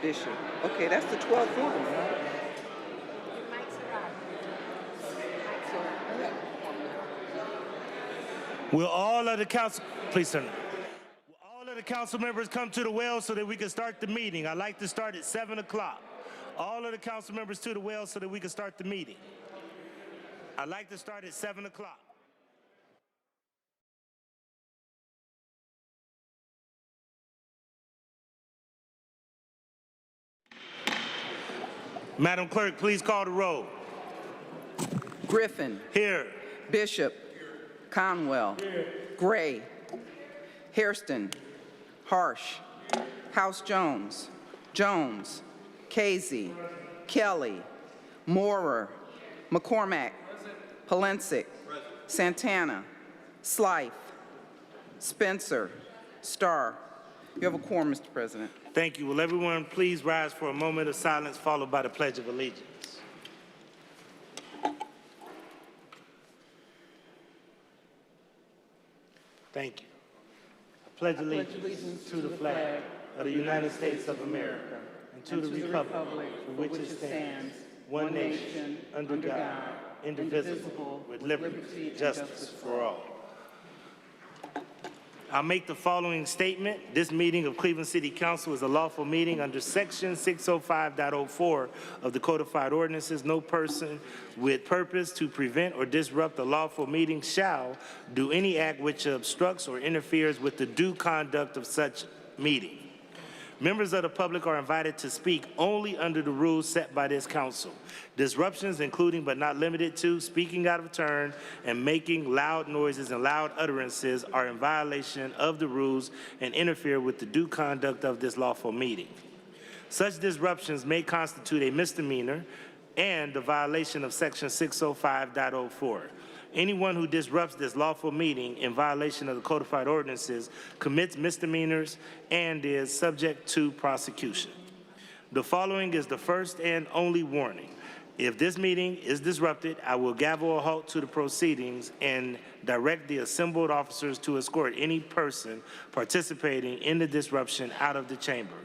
Bishop. Okay, that's the 12th one, right? Will all of the council, please turn. Will all of the council members come to the well so that we can start the meeting? I'd like to start at 7 o'clock. All of the council members to the well so that we can start the meeting. I'd like to start at 7 o'clock. Madam Clerk, please call the roll. Griffin. Here. Bishop. Conwell. Here. Gray. Hairston. Harsh. House Jones. Jones. Casey. Kelly. Moorer. McCormack. Palencic. Santana. Slife. Spencer. Starr. You have a quorum, Mr. President. Thank you. Will everyone please rise for a moment of silence followed by the Pledge of Allegiance? Thank you. I pledge allegiance to the flag of the United States of America and to the republic for which it stands, one nation, under God, indivisible, with liberty and justice for all. I'll make the following statement. This meeting of Cleveland City Council is a lawful meeting under Section 605.04 of the Codified Ordinances. No person with purpose to prevent or disrupt a lawful meeting shall do any act which obstructs or interferes with the due conduct of such meeting. Members of the public are invited to speak only under the rules set by this council. Disruptions, including but not limited to speaking out of turn and making loud noises and loud utterances, are in violation of the rules and interfere with the due conduct of this lawful meeting. Such disruptions may constitute a misdemeanor and the violation of Section 605.04. Anyone who disrupts this lawful meeting in violation of the codified ordinances commits misdemeanors and is subject to prosecution. The following is the first and only warning. If this meeting is disrupted, I will gavel a halt to the proceedings and direct the assembled officers to escort any person participating in the disruption out of the chamber.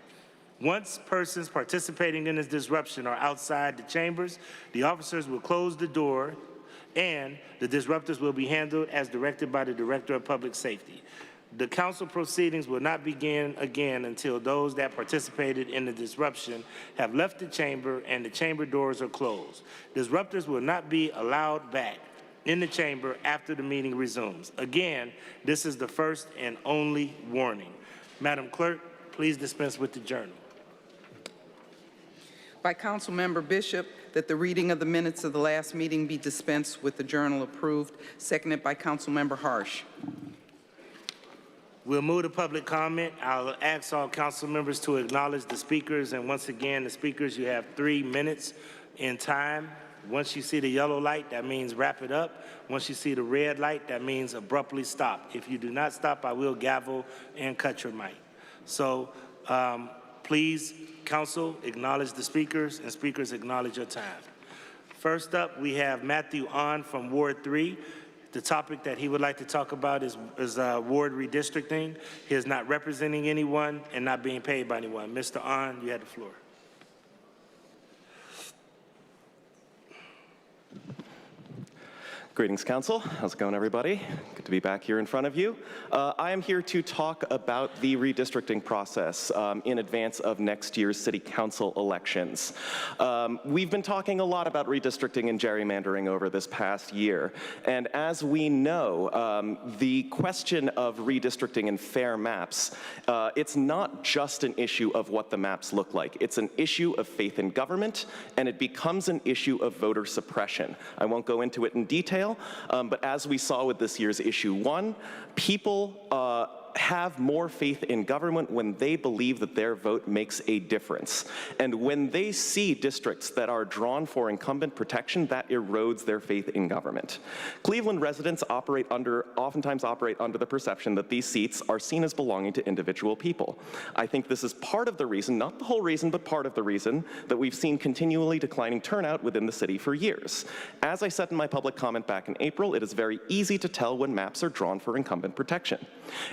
Once persons participating in this disruption are outside the chambers, the officers will close the door and the disruptors will be handled as directed by the Director of Public Safety. The council proceedings will not begin again until those that participated in the disruption have left the chamber and the chamber doors are closed. Disruptors will not be allowed back in the chamber after the meeting resumes. Again, this is the first and only warning. Madam Clerk, please dispense with the journal. By Council Member Bishop, that the reading of the minutes of the last meeting be dispensed with the journal approved. Seconded by Council Member Harsh. We'll move to public comment. I'll ask all council members to acknowledge the speakers. And once again, the speakers, you have 3 minutes in time. Once you see the yellow light, that means wrap it up. Once you see the red light, that means abruptly stop. If you do not stop, I will gavel and cut your mic. So please, council, acknowledge the speakers, and speakers acknowledge your time. First up, we have Matthew On from Ward 3. The topic that he would like to talk about is ward redistricting. He is not representing anyone and not being paid by anyone. Mr. On, you have the floor. Greetings, Council. How's it going, everybody? Good to be back here in front of you. I am here to talk about the redistricting process in advance of next year's City Council elections. We've been talking a lot about redistricting and gerrymandering over this past year, and as we know, the question of redistricting and fair maps, it's not just an issue of what the maps look like. It's an issue of faith in government, and it becomes an issue of voter suppression. I won't go into it in detail, but as we saw with this year's issue 1, people have more faith in government when they believe that their vote makes a difference. And when they see districts that are drawn for incumbent protection, that erodes their faith in government. Cleveland residents oftentimes operate under the perception that these seats are seen as belonging to individual people. I think this is part of the reason, not the whole reason, but part of the reason that we've seen continually declining turnout within the city for years. As I said in my public comment back in April, it is very easy to tell when maps are drawn for incumbent protection.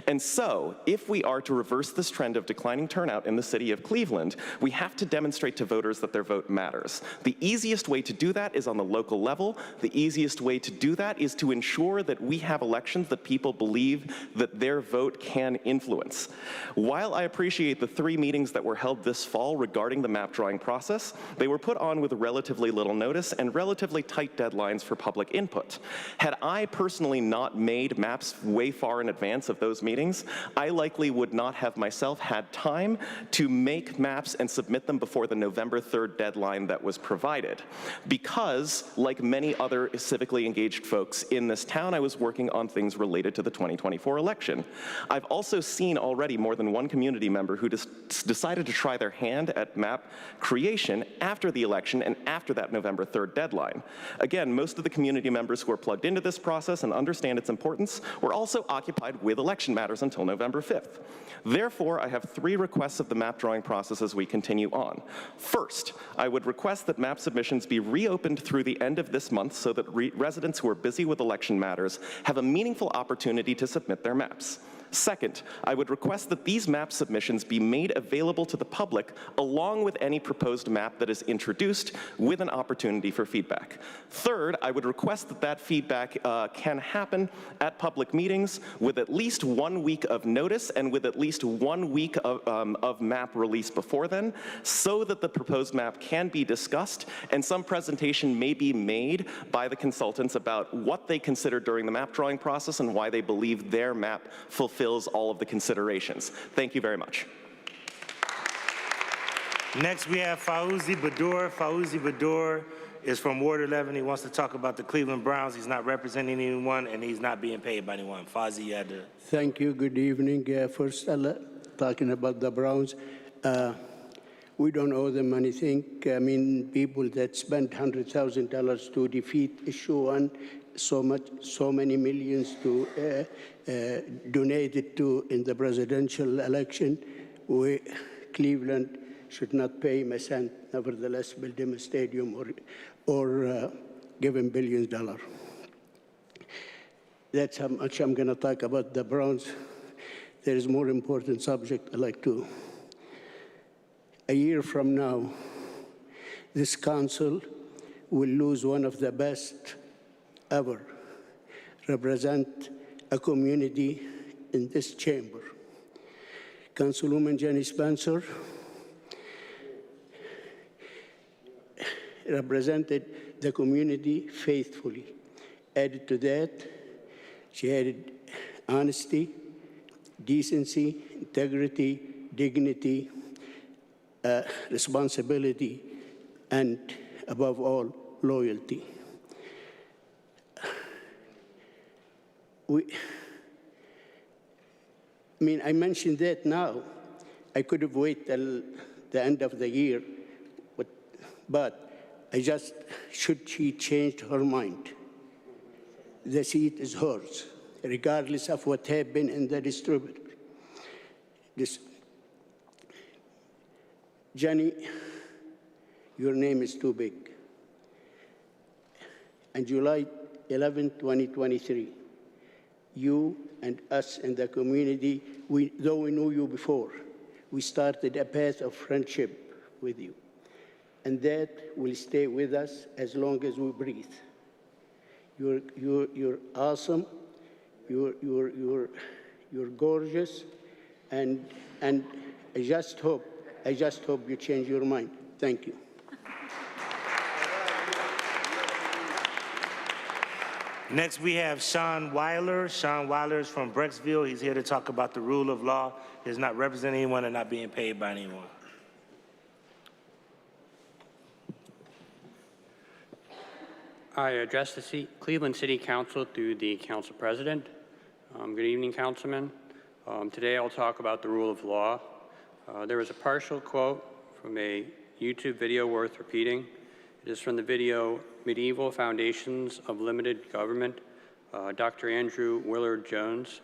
And so, if we are to reverse this trend of declining turnout in the city of Cleveland, we have to demonstrate to voters that their vote matters. The easiest way to do that is on the local level. The easiest way to do that is to ensure that we have elections that people believe that their vote can influence. While I appreciate the 3 meetings that were held this fall regarding the map drawing process, they were put on with relatively little notice and relatively tight deadlines for public input. Had I personally not made maps way far in advance of those meetings, I likely would not have myself had time to make maps and submit them before the November 3rd deadline that was provided. Because, like many other civically engaged folks in this town, I was working on things related to the 2024 election. I've also seen already more than one community member who decided to try their hand at map creation after the election and after that November 3rd deadline. Again, most of the community members who are plugged into this process and understand its importance were also occupied with election matters until November 5th. Therefore, I have 3 requests of the map drawing process as we continue on. First, I would request that map submissions be reopened through the end of this month so that residents who are busy with election matters have a meaningful opportunity to submit their maps. Second, I would request that these map submissions be made available to the public along with any proposed map that is introduced with an opportunity for feedback. Third, I would request that that feedback can happen at public meetings with at least 1 week of notice and with at least 1 week of map release before then, so that the proposed map can be discussed and some presentation may be made by the consultants about what they consider during the map drawing process and why they believe their map fulfills all of the considerations. Thank you very much. Next, we have Fauzi Badur. Fauzi Badur is from Ward 11. He wants to talk about the Cleveland Browns. He's not representing anyone, and he's not being paid by anyone. Fauzi, you had to... Thank you. Good evening. First, talking about the Browns, we don't owe them anything. I mean, people that spent $100,000 to defeat issue 1, so many millions to donate it to in the presidential election. Cleveland should not pay him a cent, nevertheless build him a stadium or give him billions of dollars. That's how much I'm going to talk about the Browns. There is more important subject I'd like to. A year from now, this council will lose one of the best ever represent a community in this chamber. Councilwoman Jenny Spencer represented the community faithfully. Added to that, she added honesty, decency, integrity, dignity, responsibility, and above all, loyalty. I mentioned that now. I could have waited till the end of the year, but should she change her mind? The seat is hers, regardless of what happened in the distributor. Jenny, your name is too big. On July 11, 2023, you and us in the community, though we knew you before, we started a path of friendship with you. And that will stay with us as long as we breathe. You're awesome, you're gorgeous, and I just hope you change your mind. Thank you. Next, we have Sean Weiler. Sean Weiler is from Brecksville. He's here to talk about the rule of law. He's not representing anyone and not being paid by anyone. I address the Cleveland City Council through the Council President. Good evening, Councilman. Today I'll talk about the rule of law. There was a partial quote from a YouTube video worth repeating. It is from the video Medieval Foundations of Limited Government, Dr. Andrew Willard Jones.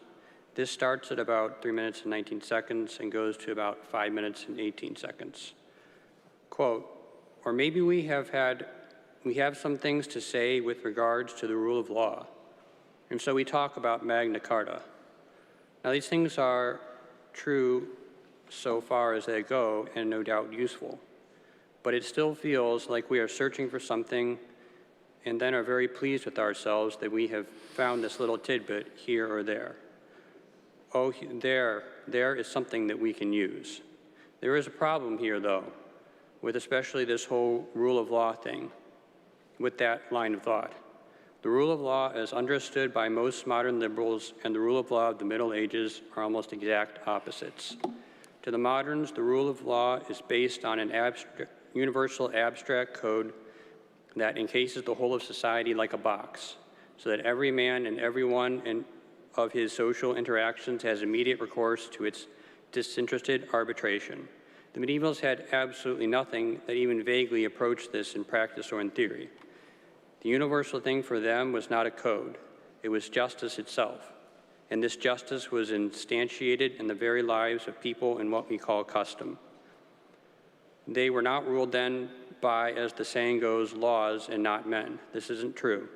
This starts at about 3 minutes and 19 seconds and goes to about 5 minutes and 18 seconds. Quote, or maybe we have some things to say with regards to the rule of law, and so we talk about Magna Carta. Now, these things are true so far as they go and no doubt useful, but it still feels like we are searching for something and then are very pleased with ourselves that we have found this little tidbit here or there. Oh, there is something that we can use. There is a problem here, though, with especially this whole rule of law thing, with that line of thought. The rule of law, as understood by most modern liberals, and the rule of law of the Middle Ages are almost exact opposites. To the moderns, the rule of law is based on an universal abstract code that encases the whole of society like a box, so that every man and every one of his social interactions has immediate recourse to its disinterested arbitration. The medievals had absolutely nothing that even vaguely approached this in practice or in theory. The universal thing for them was not a code, it was justice itself. And this justice was instantiated in the very lives of people in what we call custom. They were not ruled then by, as the saying goes, laws and not men. This isn't true.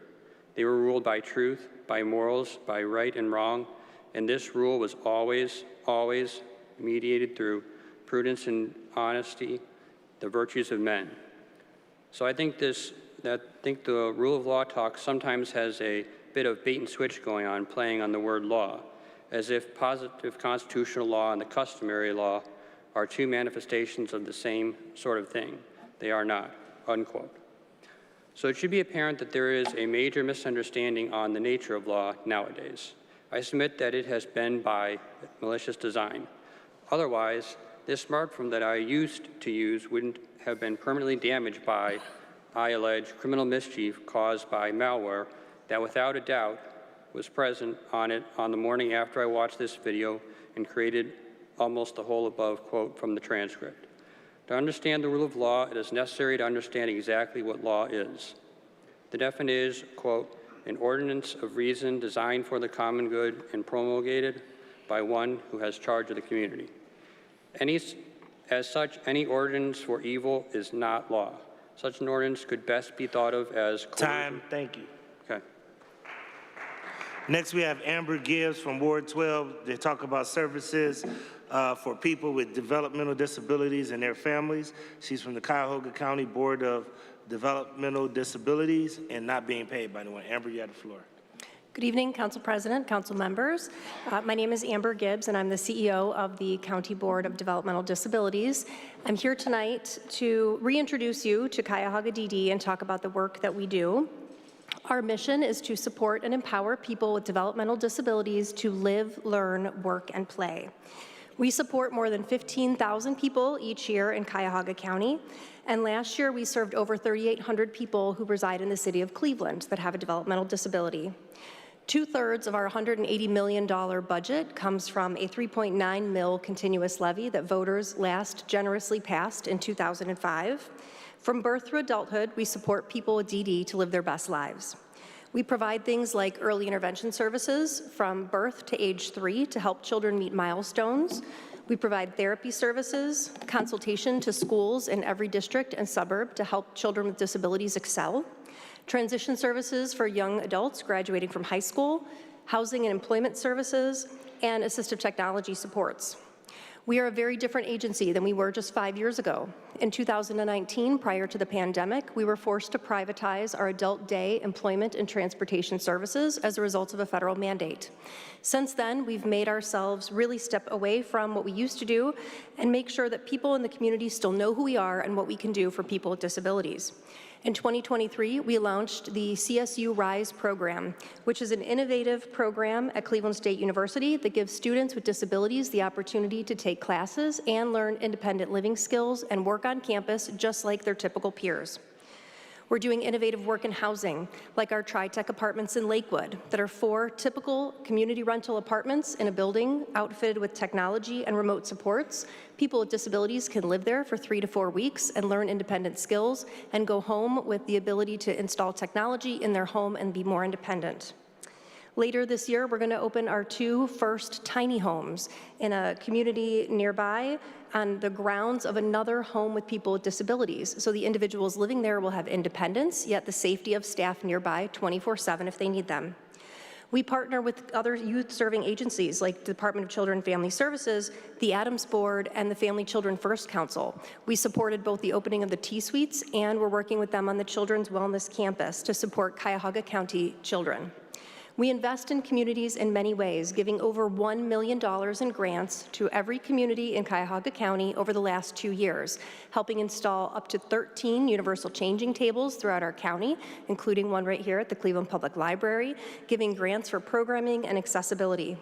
They were ruled by truth, by morals, by right and wrong, and this rule was always, always mediated through prudence and honesty, the virtues of men. So I think the rule of law talk sometimes has a bit of bait and switch going on, playing on the word law, as if positive constitutional law and the customary law are two manifestations of the same sort of thing. They are not, unquote. So it should be apparent that there is a major misunderstanding on the nature of law nowadays. I submit that it has been by malicious design. Otherwise, this smartphone that I used to use wouldn't have been permanently damaged by, I allege, criminal mischief caused by malware that without a doubt was present on it on the morning after I watched this video and created almost the whole above quote from the transcript. To understand the rule of law, it is necessary to understand exactly what law is. The definition is, quote, an ordinance of reason designed for the common good and promulgated by one who has charge of the community. As such, any ordinance for evil is not law. Such an ordinance could best be thought of as coercion. Time, thank you. Okay. Next, we have Amber Gibbs from Ward 12. They talk about services for people with developmental disabilities and their families. She's from the Cuyahoga County Board of Developmental Disabilities and not being paid, by the way. Amber, you have the floor. Good evening, Council President, Council members. My name is Amber Gibbs, and I'm the CEO of the County Board of Developmental Disabilities. I'm here tonight to reintroduce you to Cuyahoga DD and talk about the work that we do. Our mission is to support and empower people with developmental disabilities to live, learn, work, and play. We support more than 15,000 people each year in Cuyahoga County, and last year we served over 3,800 people who reside in the city of Cleveland that have a developmental disability. 2/3 of our $180 million budget comes from a $3.9 mil continuous levy that voters last generously passed in 2005. From birth through adulthood, we support people with DD to live their best lives. We provide things like early intervention services from birth to age 3 to help children meet milestones. We provide therapy services, consultation to schools in every district and suburb to help children with disabilities excel, transition services for young adults graduating from high school, housing and employment services, and assistive technology supports. We are a very different agency than we were just 5 years ago. In 2019, prior to the pandemic, we were forced to privatize our adult day employment and transportation services as a result of a federal mandate. Since then, we've made ourselves really step away from what we used to do and make sure that people in the community still know who we are and what we can do for people with disabilities. In 2023, we launched the CSU RISE program, which is an innovative program at Cleveland State University that gives students with disabilities the opportunity to take classes and learn independent living skills and work on campus just like their typical peers. We're doing innovative work in housing, like our Tri-Tech apartments in Lakewood, that are 4 typical community rental apartments in a building outfitted with technology and remote supports. People with disabilities can live there for 3 to 4 weeks and learn independent skills and go home with the ability to install technology in their home and be more independent. Later this year, we're going to open our 2 first tiny homes in a community nearby on the grounds of another home with people with disabilities. So the individuals living there will have independence, yet the safety of staff nearby 24/7 if they need them. We partner with other youth-serving agencies like the Department of Children and Family Services, the Adams Board, and the Family Children First Council. We supported both the opening of the T-Suites, and we're working with them on the Children's Wellness Campus to support Cuyahoga County children. We invest in communities in many ways, giving over $1 million in grants to every community in Cuyahoga County over the last 2 years, helping install up to 13 universal changing tables throughout our county, including one right here at the Cleveland Public Library, giving grants for programming and accessibility.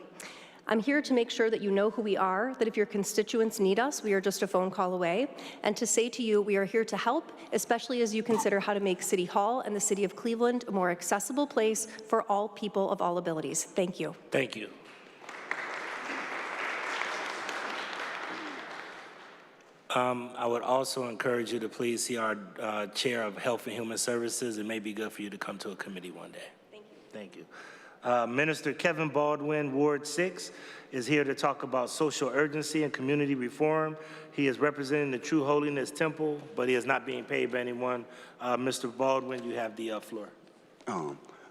I'm here to make sure that you know who we are, that if your constituents need us, we are just a phone call away, and to say to you, we are here to help, especially as you consider how to make City Hall and the City of Cleveland a more accessible place for all people of all abilities. Thank you. Thank you. I would also encourage you to please see our Chair of Health and Human Services. It may be good for you to come to a committee one day. Thank you. Thank you. Minister Kevin Baldwin, Ward 6, is here to talk about social urgency and community reform. He is representing the True Holiness Temple, but he is not being paid by anyone. Mr. Baldwin, you have the floor.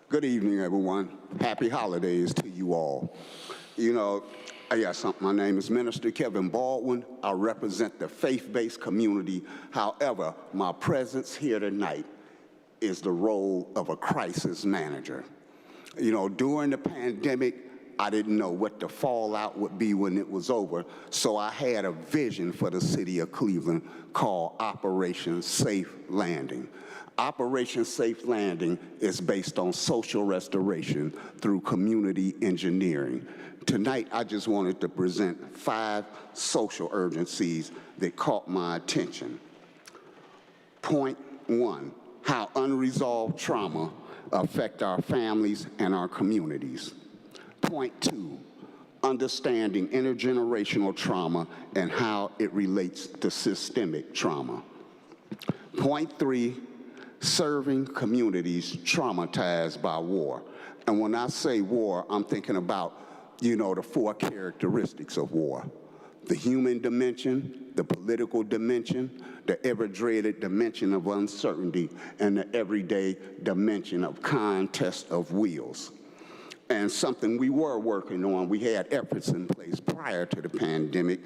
Good evening, everyone. Happy holidays to you all. You know, my name is Minister Kevin Baldwin. I represent the faith-based community. However, my presence here tonight is the role of a crisis manager. You know, during the pandemic, I didn't know what the fallout would be when it was over, so I had a vision for the city of Cleveland called Operation Safe Landing. Operation Safe Landing is based on social restoration through community engineering. Tonight, I just wanted to present 5 social urgencies that caught my attention. Point 1, how unresolved trauma affect our families and our communities. Point 2, understanding intergenerational trauma and how it relates to systemic trauma. Point 3, serving communities traumatized by war. And when I say war, I'm thinking about, you know, the 4 characteristics of war: the human dimension, the political dimension, the ever-dreaded dimension of uncertainty, and the everyday dimension of contest of wills. And something we were working on, we had efforts in place prior to the pandemic,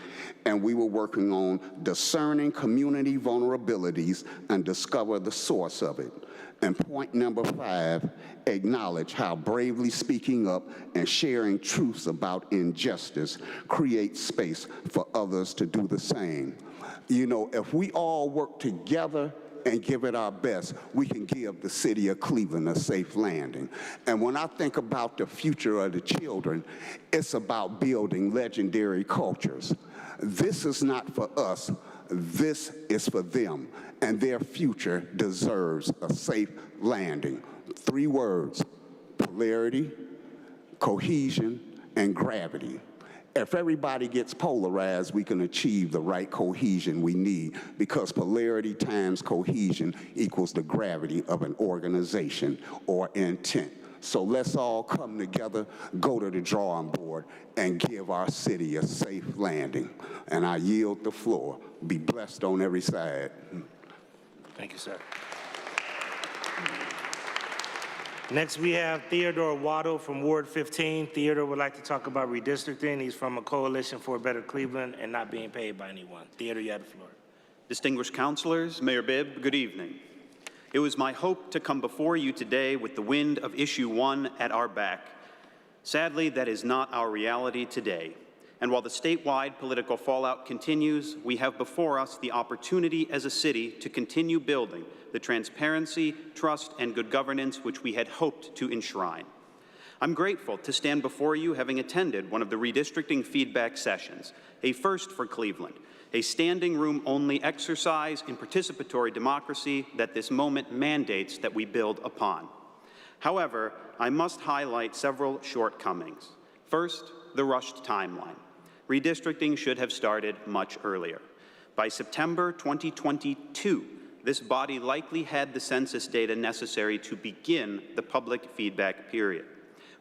and we were working on discerning community vulnerabilities and discover the source of it. And point number 5, acknowledge how bravely speaking up and sharing truths about injustice creates space for others to do the same. You know, if we all work together and give it our best, we can give the city of Cleveland a safe landing. And when I think about the future of the children, it's about building legendary cultures. This is not for us, this is for them, and their future deserves a safe landing. 3 words: polarity, cohesion, and gravity. If everybody gets polarized, we can achieve the right cohesion we need, because polarity times cohesion equals the gravity of an organization or intent. So let's all come together, go to the drawing board, and give our city a safe landing. And I yield the floor. Be blessed on every side. Thank you, sir. Next, we have Theodore Waddle from Ward 15. Theodore would like to talk about redistricting. He's from a coalition for a better Cleveland and not being paid by anyone. Theodore, you have the floor. Distinguished councilors, Mayor Bibb, good evening. It was my hope to come before you today with the wind of issue 1 at our back. Sadly, that is not our reality today. And while the statewide political fallout continues, we have before us the opportunity as a city to continue building the transparency, trust, and good governance which we had hoped to enshrine. I'm grateful to stand before you having attended one of the redistricting feedback sessions, a first for Cleveland, a standing room only exercise in participatory democracy that this moment mandates that we build upon. However, I must highlight several shortcomings. First, the rushed timeline. Redistricting should have started much earlier. By September 2022, this body likely had the census data necessary to begin the public feedback period.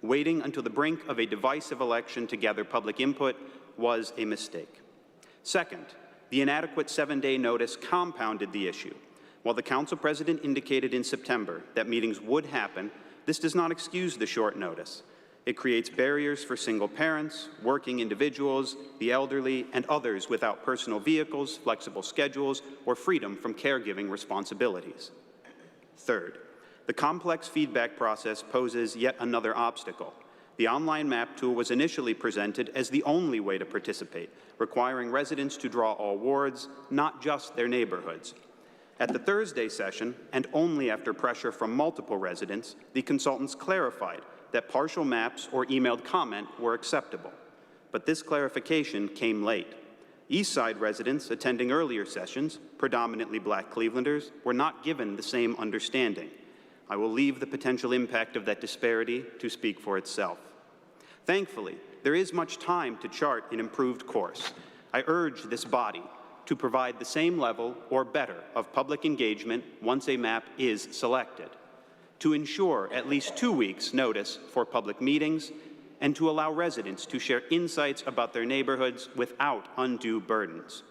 Waiting until the brink of a divisive election to gather public input was a mistake. Second, the inadequate 7-day notice compounded the issue. While the council president indicated in September that meetings would happen, this does not excuse the short notice. It creates barriers for single parents, working individuals, the elderly, and others without personal vehicles, flexible schedules, or freedom from caregiving responsibilities. Third, the complex feedback process poses yet another obstacle. The online map tool was initially presented as the only way to participate, requiring residents to draw all wards, not just their neighborhoods. At the Thursday session, and only after pressure from multiple residents, the consultants clarified that partial maps or emailed comment were acceptable. But this clarification came late. East Side residents attending earlier sessions, predominantly Black Clevelanders, were not given the same understanding. I will leave the potential impact of that disparity to speak for itself. Thankfully, there is much time to chart an improved course. I urge this body to provide the same level or better of public engagement once a map is selected, to ensure at least 2 weeks' notice for public meetings, and to allow residents to share insights about their neighborhoods without undue burdens.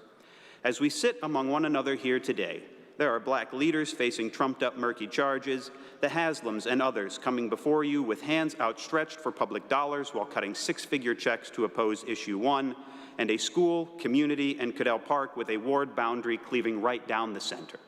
As we sit among one another here today, there are Black leaders facing trumped-up murky charges, the Haslams and others coming before you with hands outstretched for public dollars while cutting six-figure checks to oppose Issue 1, and a school, community, and Cadell Park with a ward boundary cleaving right down the center.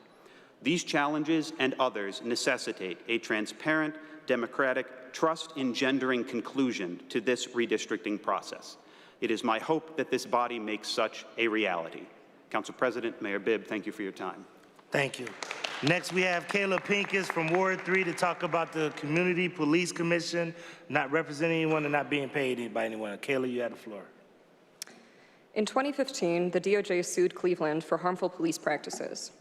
These challenges and others necessitate a transparent, democratic, trust-engendering conclusion to this redistricting process. It is my hope that this body makes such a reality. Council President, Mayor Bibb, thank you for your time. Thank you. Next, we have Kayla Pincus from Ward 3 to talk about the Community Police Commission not representing anyone and not being paid by anyone. Kayla, you have the floor. In 2015, the DOJ sued Cleveland for harmful police practices.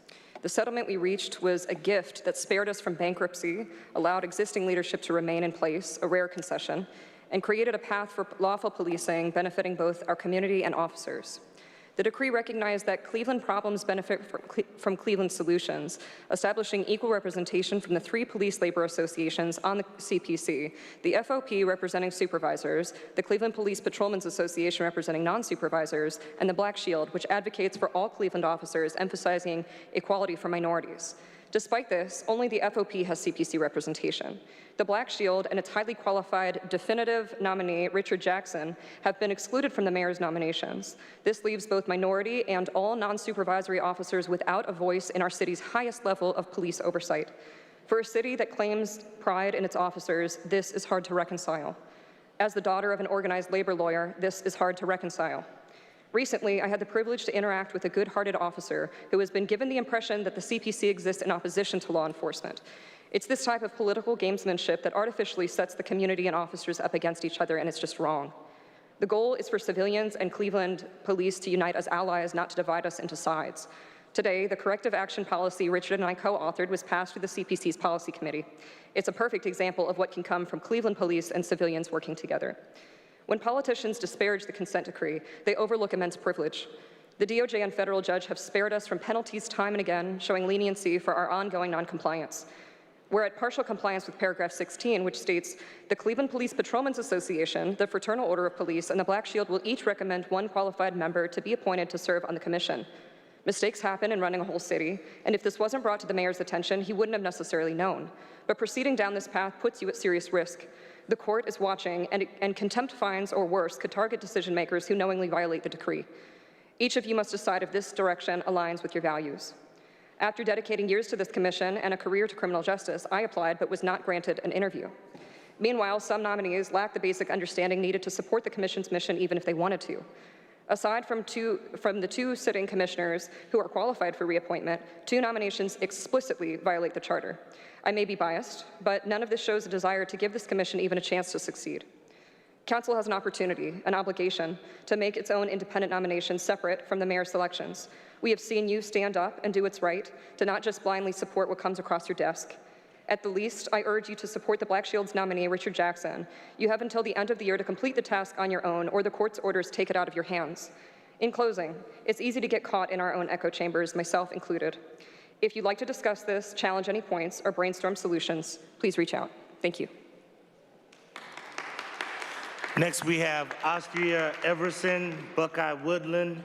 The settlement we reached was a gift that spared us from bankruptcy, allowed existing leadership to remain in place, a rare concession, and created a path for lawful policing benefiting both our community and officers. The decree recognized that Cleveland problems benefit from Cleveland solutions, establishing equal representation from the 3 police labor associations on the CPC, the FOP representing supervisors, the Cleveland Police Patrolmen's Association representing non-supervisors, and the Black Shield, which advocates for all Cleveland officers, emphasizing equality for minorities. Despite this, only the FOP has CPC representation. The Black Shield and its highly qualified definitive nominee, Richard Jackson, have been excluded from the mayor's nominations. This leaves both minority and all non-supervisory officers without a voice in our city's highest level of police oversight. For a city that claims pride in its officers, this is hard to reconcile. As the daughter of an organized labor lawyer, this is hard to reconcile. Recently, I had the privilege to interact with a good-hearted officer who has been given the impression that the CPC exists in opposition to law enforcement. It's this type of political gamesmanship that artificially sets the community and officers up against each other, and it's just wrong. The goal is for civilians and Cleveland police to unite as allies, not to divide us into sides. Today, the corrective action policy Richard and I co-authored was passed through the CPC's policy committee. It's a perfect example of what can come from Cleveland police and civilians working together. When politicians disparage the consent decree, they overlook immense privilege. The DOJ and federal judge have spared us from penalties time and again, showing leniency for our ongoing noncompliance. We're at partial compliance with paragraph 16, which states, the Cleveland Police Patrolmen's Association, the Fraternal Order of Police, and the Black Shield will each recommend 1 qualified member to be appointed to serve on the commission. Mistakes happen in running a whole city, and if this wasn't brought to the mayor's attention, he wouldn't have necessarily known. But proceeding down this path puts you at serious risk. The court is watching, and contempt fines or worse could target decision makers who knowingly violate the decree. Each of you must decide if this direction aligns with your values. After dedicating years to this commission and a career to criminal justice, I applied but was not granted an interview. Meanwhile, some nominees lack the basic understanding needed to support the commission's mission even if they wanted to. Aside from the 2 sitting commissioners who are qualified for reappointment, 2 nominations explicitly violate the charter. I may be biased, but none of this shows a desire to give this commission even a chance to succeed. Council has an opportunity, an obligation, to make its own independent nominations separate from the mayor's selections. We have seen you stand up and do what's right, to not just blindly support what comes across your desk. At the least, I urge you to support the Black Shield's nominee, Richard Jackson. You have until the end of the year to complete the task on your own, or the court's orders take it out of your hands. In closing, it's easy to get caught in our own echo chambers, myself included. If you'd like to discuss this, challenge any points, or brainstorm solutions, please reach out. Thank you. Next, we have Austria Everson, Buckeye Woodland.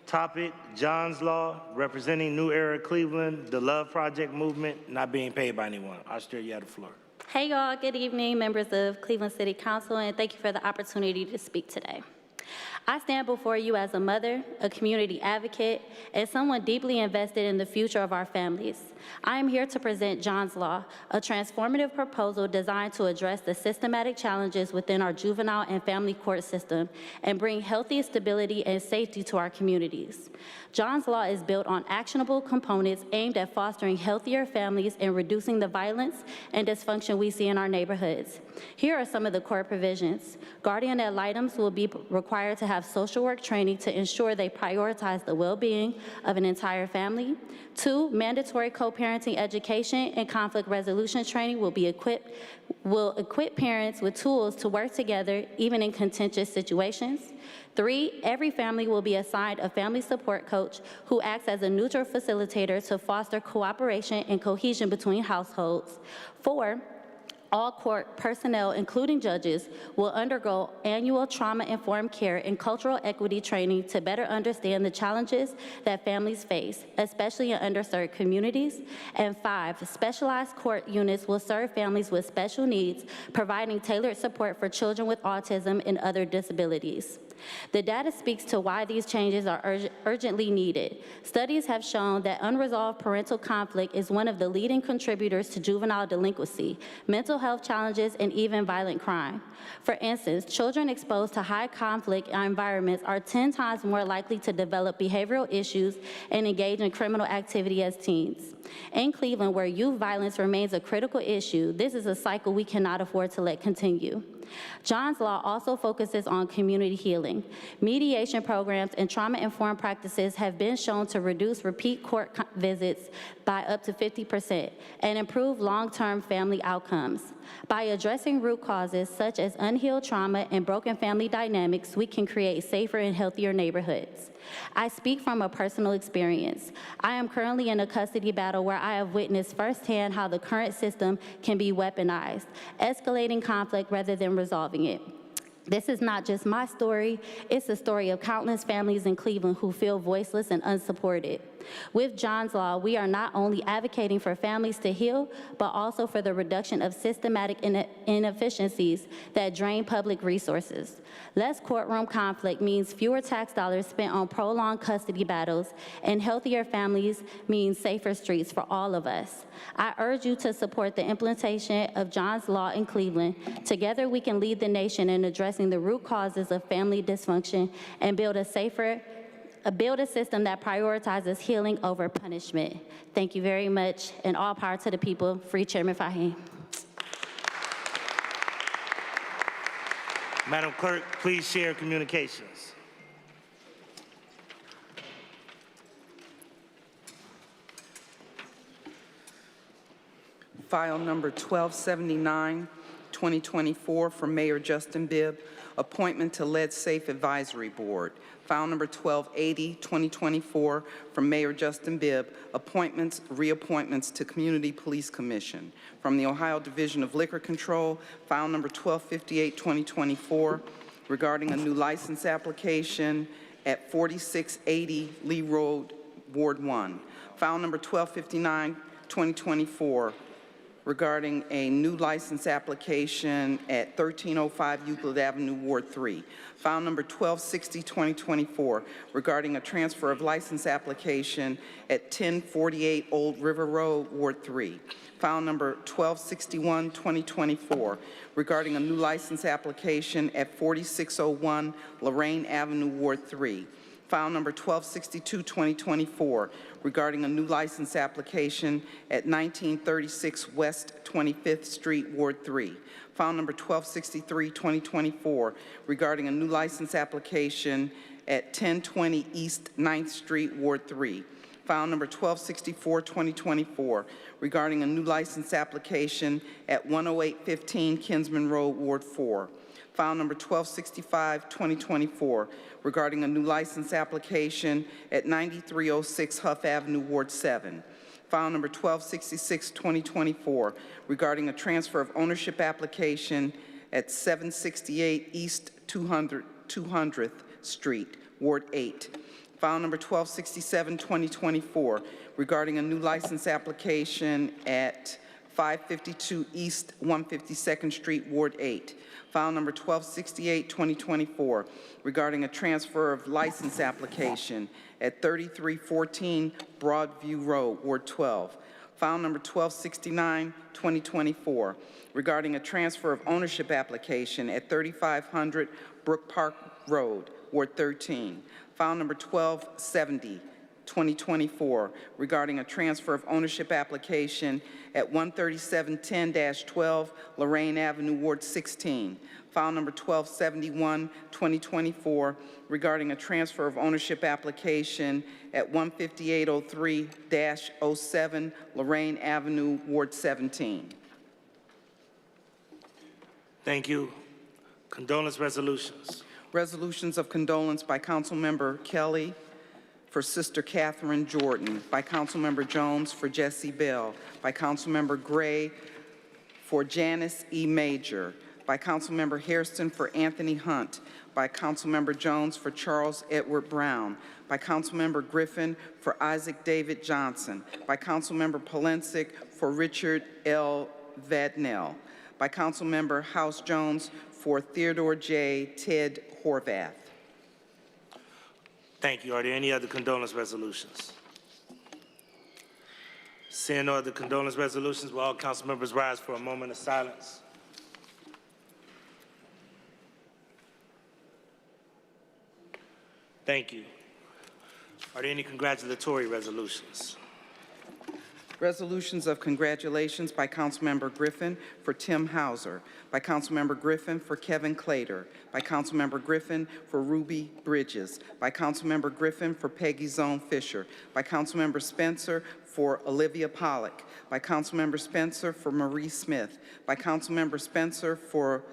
Topic, John's Law, representing New Era Cleveland, the Love Project movement, not being paid by anyone. Austria, you have the floor. Hey y'all, good evening, members of Cleveland City Council, and thank you for the opportunity to speak today. I stand before you as a mother, a community advocate, and someone deeply invested in the future of our families. I am here to present John's Law, a transformative proposal designed to address the systematic challenges within our juvenile and family court system and bring healthy stability and safety to our communities. John's Law is built on actionable components aimed at fostering healthier families and reducing the violence and dysfunction we see in our neighborhoods. Here are some of the core provisions. Guardian ad litems will be required to have social work training to ensure they prioritize the well-being of an entire family. 2, mandatory co-parenting education and conflict resolution training will equip parents with tools to work together even in contentious situations. 3, every family will be assigned a family support coach who acts as a neutral facilitator to foster cooperation and cohesion between households. 4, all court personnel, including judges, will undergo annual trauma-informed care and cultural equity training to better understand the challenges that families face, especially in underserved communities. And 5, specialized court units will serve families with special needs, providing tailored support for children with autism and other disabilities. The data speaks to why these changes are urgently needed. Studies have shown that unresolved parental conflict is one of the leading contributors to juvenile delinquency, mental health challenges, and even violent crime. For instance, children exposed to high conflict environments are 10 times more likely to develop behavioral issues and engage in criminal activity as teens. In Cleveland, where youth violence remains a critical issue, this is a cycle we cannot afford to let continue. John's Law also focuses on community healing. Mediation programs and trauma-informed practices have been shown to reduce repeat court visits by up to 50% and improve long-term family outcomes. By addressing root causes such as unhealed trauma and broken family dynamics, we can create safer and healthier neighborhoods. I speak from a personal experience. I am currently in a custody battle where I have witnessed firsthand how the current system can be weaponized, escalating conflict rather than resolving it. This is not just my story, it's the story of countless families in Cleveland who feel voiceless and unsupported. With John's Law, we are not only advocating for families to heal, but also for the reduction of systematic inefficiencies that drain public resources. Less courtroom conflict means fewer tax dollars spent on prolonged custody battles, and healthier families means safer streets for all of us. I urge you to support the implementation of John's Law in Cleveland. Together, we can lead the nation in addressing the root causes of family dysfunction and build a system that prioritizes healing over punishment. Thank you very much, and all power to the people. Free Chairman Fahim. Madam Clerk, please share communications. File number 1279, 2024, from Mayor Justin Bibb, appointment to Lead Safe Advisory Board. File number 1280, 2024, from Mayor Justin Bibb, appointments, reappointments to Community Police Commission. From the Ohio Division of Liquor Control, file number 1258, 2024, regarding a new license application at 4680 Lee Road, Ward 1. File number 1259, 2024, regarding a new license application at 1305 Euclid Avenue, Ward 3. File number 1260, 2024, regarding a transfer of license application at 1048 Old River Road, Ward 3. File number 1261, 2024, regarding a new license application at 4601 Lorraine Avenue, Ward 3. File number 1262, 2024, regarding a new license application at 1936 West 25th Street, Ward 3. File number 1263, 2024, regarding a new license application at 1020 East 9th Street, Ward 3. File number 1264, 2024, regarding a new license application at 10815 Kinsman Road, Ward 4. File number 1265, 2024, regarding a new license application at 9306 Huff Avenue, Ward 7. File number 1266, 2024, regarding a transfer of ownership application at 768 East 200th Street, Ward 8. File number 1267, 2024, regarding a new license application at 552 East 152nd Street, Ward 8. File number 1268, 2024, regarding a transfer of license application at 3314 Broadview Road, Ward 12. File number 1269, 2024, regarding a transfer of ownership application at 3500 Brook Park Road, Ward 13. File number 1270, 2024, regarding a transfer of ownership application at 13710-12 Lorraine Avenue, Ward 16. File number 1271, 2024, regarding a transfer of ownership application at 15803-07 Lorraine Avenue, Ward 17. Thank you. Condolence resolutions. Resolutions of condolence by Councilmember Kelly for Sister Catherine Jordan, by Councilmember Jones for Jesse Bell, by Councilmember Gray for Janice E. Major, by Councilmember Hairston for Anthony Hunt, by Councilmember Jones for Charles Edward Brown, by Councilmember Griffin for Isaac David Johnson, by Councilmember Polensek for Richard L. Vadnell, by Councilmember House Jones for Theodore J. Ted Horvath. Thank you. Are there any other condolence resolutions? Seeing no other condolence resolutions, will all council members rise for a moment of silence? Thank you. Are there any congratulatory resolutions? Resolutions of congratulations by Councilmember Griffin for Tim Hauser, by Councilmember Griffin for Kevin Clater, by Councilmember Griffin for Ruby Bridges, by Councilmember Griffin for Peggy Zone Fisher, by Councilmember Spencer for Olivia Pollock, by Councilmember Spencer for Marie Smith, by Councilmember Spencer for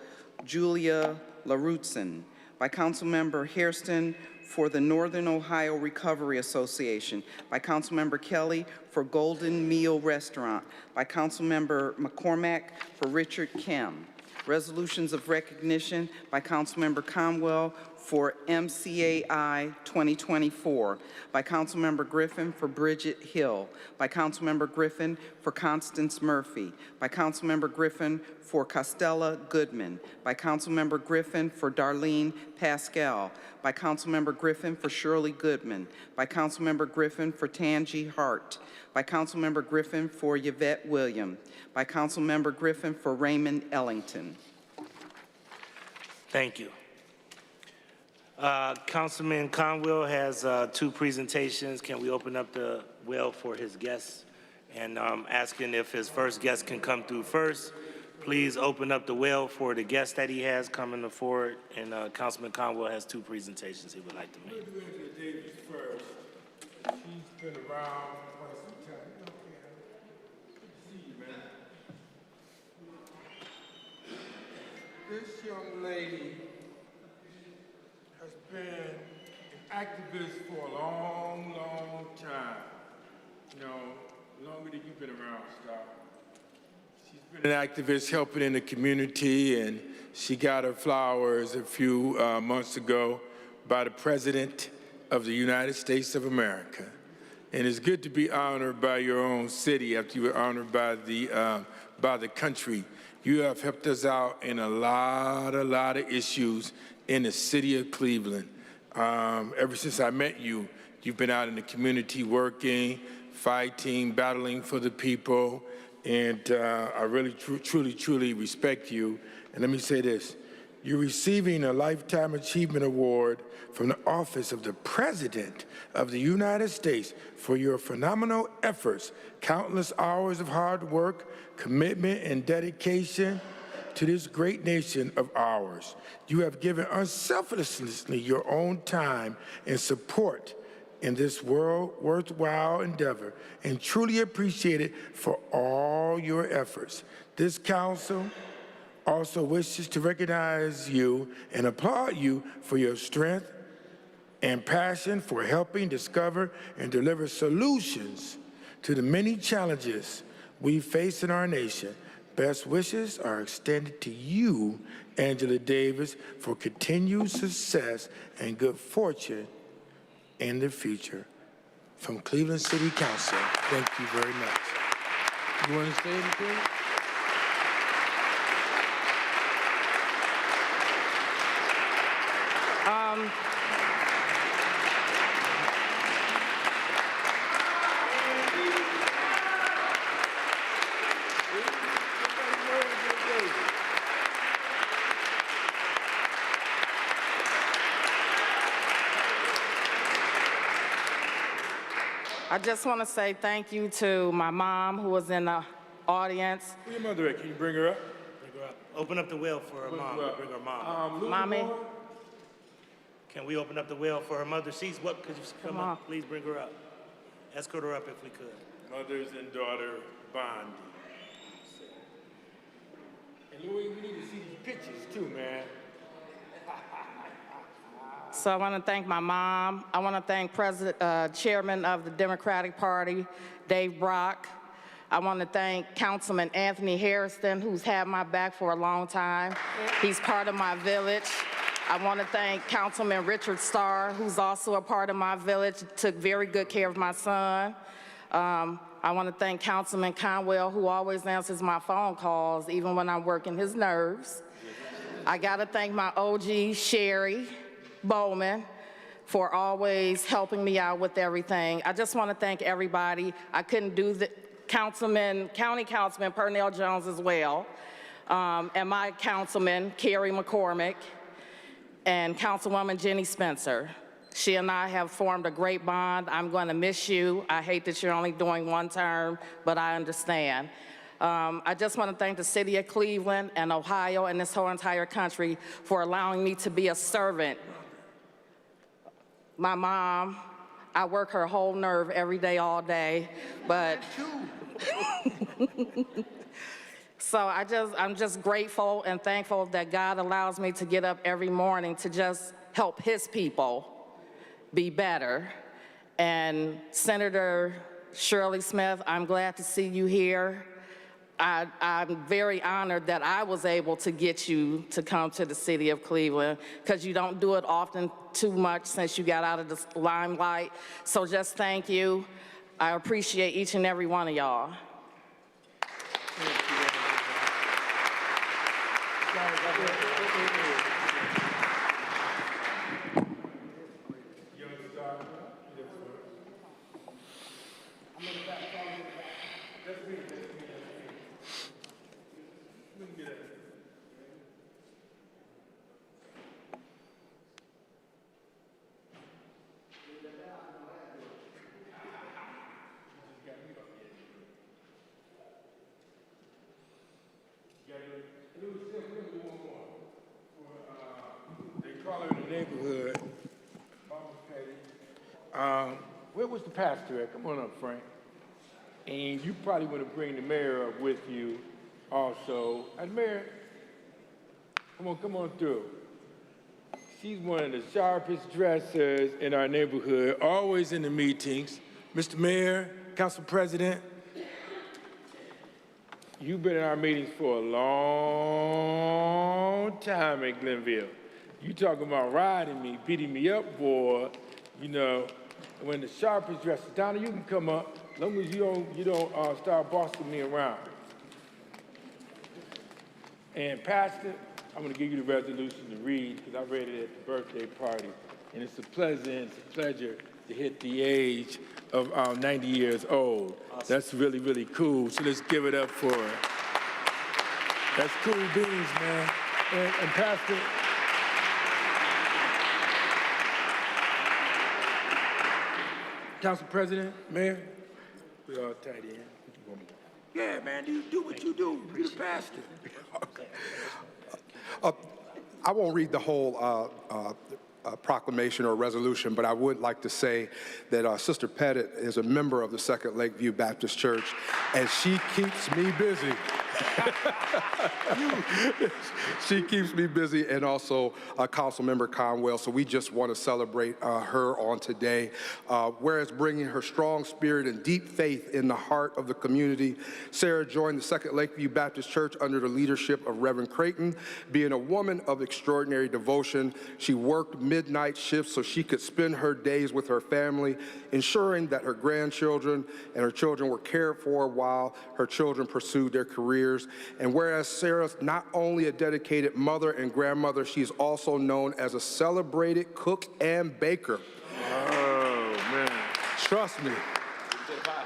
Julia LaRutzen, by Councilmember Hairston for the Northern Ohio Recovery Association, by Councilmember Kelly for Golden Meal Restaurant, by Councilmember McCormack for Richard Kim. Resolutions of recognition by Councilmember Conwell for MCAI 2024, by Councilmember Griffin for Bridget Hill, by Councilmember Griffin for Constance Murphy, by Councilmember Griffin for Costella Goodman, by Councilmember Griffin for Darlene Pascal, by Councilmember Griffin for Shirley Goodman, by Councilmember Griffin for Tangi Hart, by Councilmember Griffin for Yvette William, by Councilmember Griffin for Raymond Ellington. Thank you. Councilman Conwell has two presentations. Can we open up the well for his guests? And asking if his first guest can come through first. Please open up the well for the guest that he has coming forward. And Councilman Conwell has two presentations he would like to make. We'll do Angela Davis first. She's been around quite some time. Okay. Good to see you, man. This young lady has been an activist for a long, long time. You know, longer than you've been around, Star. She's been an activist helping in the community, and she got her flowers a few months ago by the President of the United States of America. And it's good to be honored by your own city after you were honored by the country. You have helped us out in a lot of issues in the city of Cleveland. Ever since I met you, you've been out in the community working, fighting, battling for the people, and I really, truly respect you. And let me say this, you're receiving a Lifetime Achievement Award from the Office of the President of the United States for your phenomenal efforts, countless hours of hard work, commitment, and dedication to this great nation of ours. You have given unselfishly your own time and support in this worthwhile endeavor, and truly appreciate it for all your efforts. This council also wishes to recognize you and applaud you for your strength and passion for helping discover and deliver solutions to the many challenges we face in our nation. Best wishes are extended to you, Angela Davis, for continued success and good fortune in the future. From Cleveland City Council, thank you very much. You want to say anything? I just want to say thank you to my mom who was in the audience. Where your mother at? Can you bring her up? Bring her up. Open up the well for her mom. Bring her mom. Mommy. Can we open up the well for her mother? She's what? Could you come on. up? Please bring her up. Escort her up if we could. Mothers and daughter bonding. And Louis, we need to see these pictures too, man. So I want to thank my mom. I want to thank Chairman of the Democratic Party, Dave Brock. I want to thank Councilman Anthony Harrison, who's had my back for a long time. He's part of my village. I want to thank Councilman Richard Starr, who's also a part of my village, took very good care of my son. I want to thank Councilman Conwell, who always answers my phone calls, even when I'm working his nerves. I got to thank my OG, Sherry Bowman, for always helping me out with everything. I just want to thank everybody. I couldn't do the County Councilman Pernell Jones as well, and my councilman, Carrie McCormick, and Councilwoman Jenny Spencer. She and I have formed a great bond. I'm going to miss you. I hate that you're only doing one term, but I understand. I just want to thank the city of Cleveland and Ohio and this whole entire country for allowing me to be a servant. My mom, I work her whole nerve every day, all day, but so I'm just grateful and thankful that God allows me to get up every morning to just help his people be better. And Senator Shirley Smith, I'm glad to see you here. I'm very honored that I was able to get you to come to the city of Cleveland, because you don't do it often too much since you got out of the limelight. So just thank you. I appreciate each and every one of y'all. Neighborhood. Where was the pastor at? Come on up, Frank. And you probably want to bring the mayor up with you also. And Mayor, come on through. She's one of the sharpest dressers in our neighborhood, always in the meetings. Mr. Mayor, Council President, you've been in our meetings for a long time at Glenville. You talking about riding me, beating me up, boy, you know, when the sharpest dresser. Donna, you can come up, as long as you don't start bossing me around. And Pastor, I'm gonna give you the resolution to read, because I read it at the birthday party. And it's a pleasure to hit the age of 90 years old. Awesome. That's really, really cool. So let's give it up for her. That's cool beans, man. And Pastor, Council President, Mayor, we all tight in. Yeah, man, you do what you do. You're the pastor. I won't read the whole proclamation or resolution, but I would like to say that Sister Pettit is a member of the Second Lakeview Baptist Church, and she keeps me busy. She keeps me busy, and also Councilmember Conwell, so we just want to celebrate her on today. Whereas bringing her strong spirit and deep faith in the heart of the community, Sarah joined the Second Lakeview Baptist Church under the leadership of Reverend Creighton. Being a woman of extraordinary devotion, she worked midnight shifts so she could spend her days with her family, ensuring that her grandchildren and her children were cared for while her children pursued their careers. And whereas Sarah's not only a dedicated mother and grandmother, she's also known as a celebrated cook and baker. Oh, man. Trust me.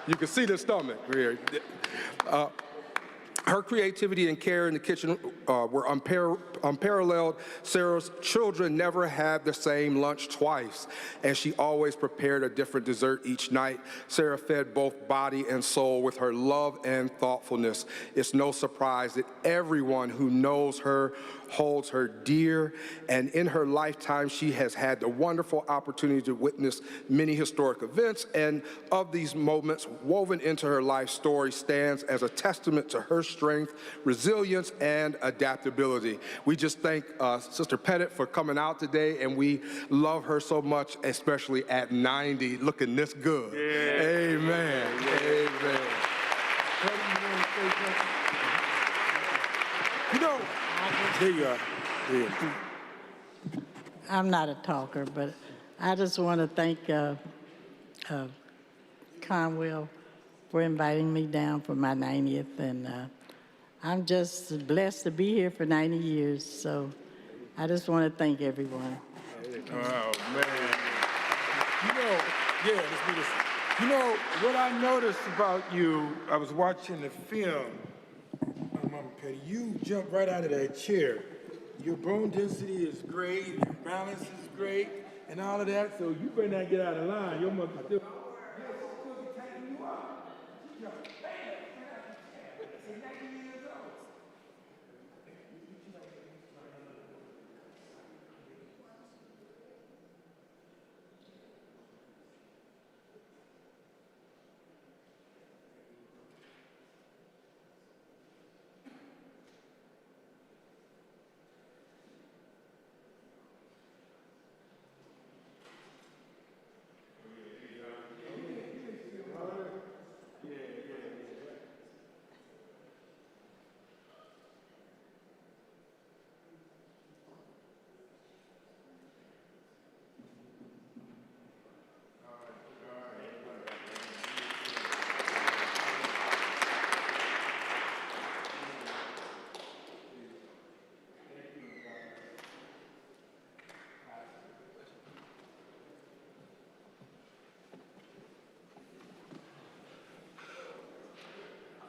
You can see the stomach here. Her creativity and care in the kitchen were unparalleled. Sarah's children never had the same lunch twice, and she always prepared a different dessert each night. Sarah fed both body and soul with her love and thoughtfulness. It's no surprise that everyone who knows her holds her dear, and in her lifetime, she has had the wonderful opportunity to witness many historic events, and of these moments woven into her life story stands as a testament to her strength, resilience, and adaptability. We just thank Sister Pettit for coming out today, and we love her so much, especially at 90, looking this good. Yeah. Amen. Amen. You know, there you are. Yeah. I'm not a talker, but I just want to thank Conwell for inviting me down for my 90th, and I'm just blessed to be here for 90 years, so I just want to thank everyone. Oh, man. You know, yeah, let's do this. You know, what I noticed about you, I was watching the film, Mama Petty, you jumped right out of that chair. Your bone density is great, your balance is great, and all of that, so you better not get out of line. Your mother still...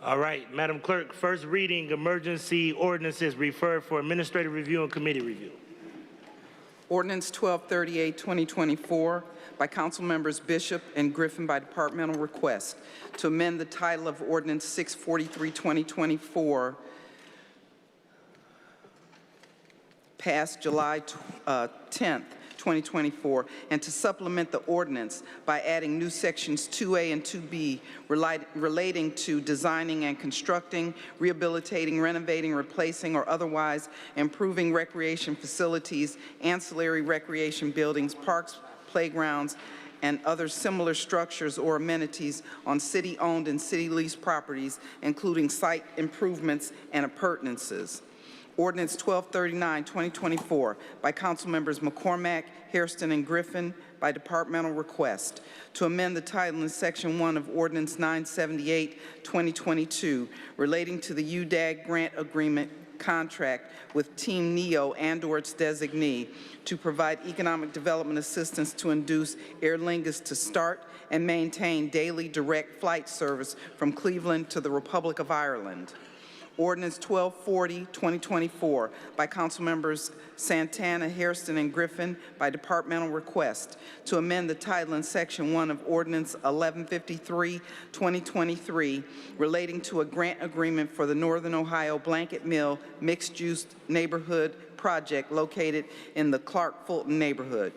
All right, Madam Clerk, first reading, emergency ordinances referred for administrative review and committee review. Ordinance 1238, 2024, by Council Members Bishop and Griffin by departmental request, to amend the title of Ordinance 643, 2024, passed July 10th, 2024, and to supplement the ordinance by adding new sections 2A and 2B relating to designing and constructing, rehabilitating, renovating, replacing, or otherwise improving recreation facilities, ancillary recreation buildings, parks, playgrounds, and other similar structures or amenities on city-owned and city-leased properties, including site improvements and appurtenances. Ordinance 1239, 2024, by Council Members McCormack, Hairston, and Griffin by departmental request, to amend the title in Section 1 of Ordinance 978, 2022, relating to the UDAG grant agreement contract with Team NEO and/or its designee to provide economic development assistance to induce Aer Lingus to start and maintain daily direct flight service from Cleveland to the Republic of Ireland. Ordinance 1240, 2024, by Council Members Santana, Hairston, and Griffin by departmental request, to amend the title in Section 1 of Ordinance 1153, 2023, relating to a grant agreement for the Northern Ohio Blanket Mill mixed-use neighborhood project located in the Clark-Fulton neighborhood.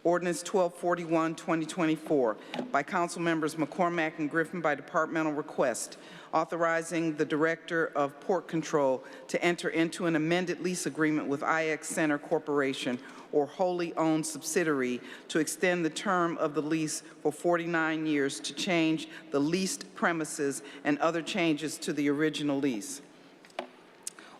Ordinance 1241, 2024, by Council Members McCormack and Griffin by departmental request, authorizing the Director of Port Control to enter into an amended lease agreement with IX Center Corporation or wholly owned subsidiary to extend the term of the lease for 49 years to change the leased premises and other changes to the original lease.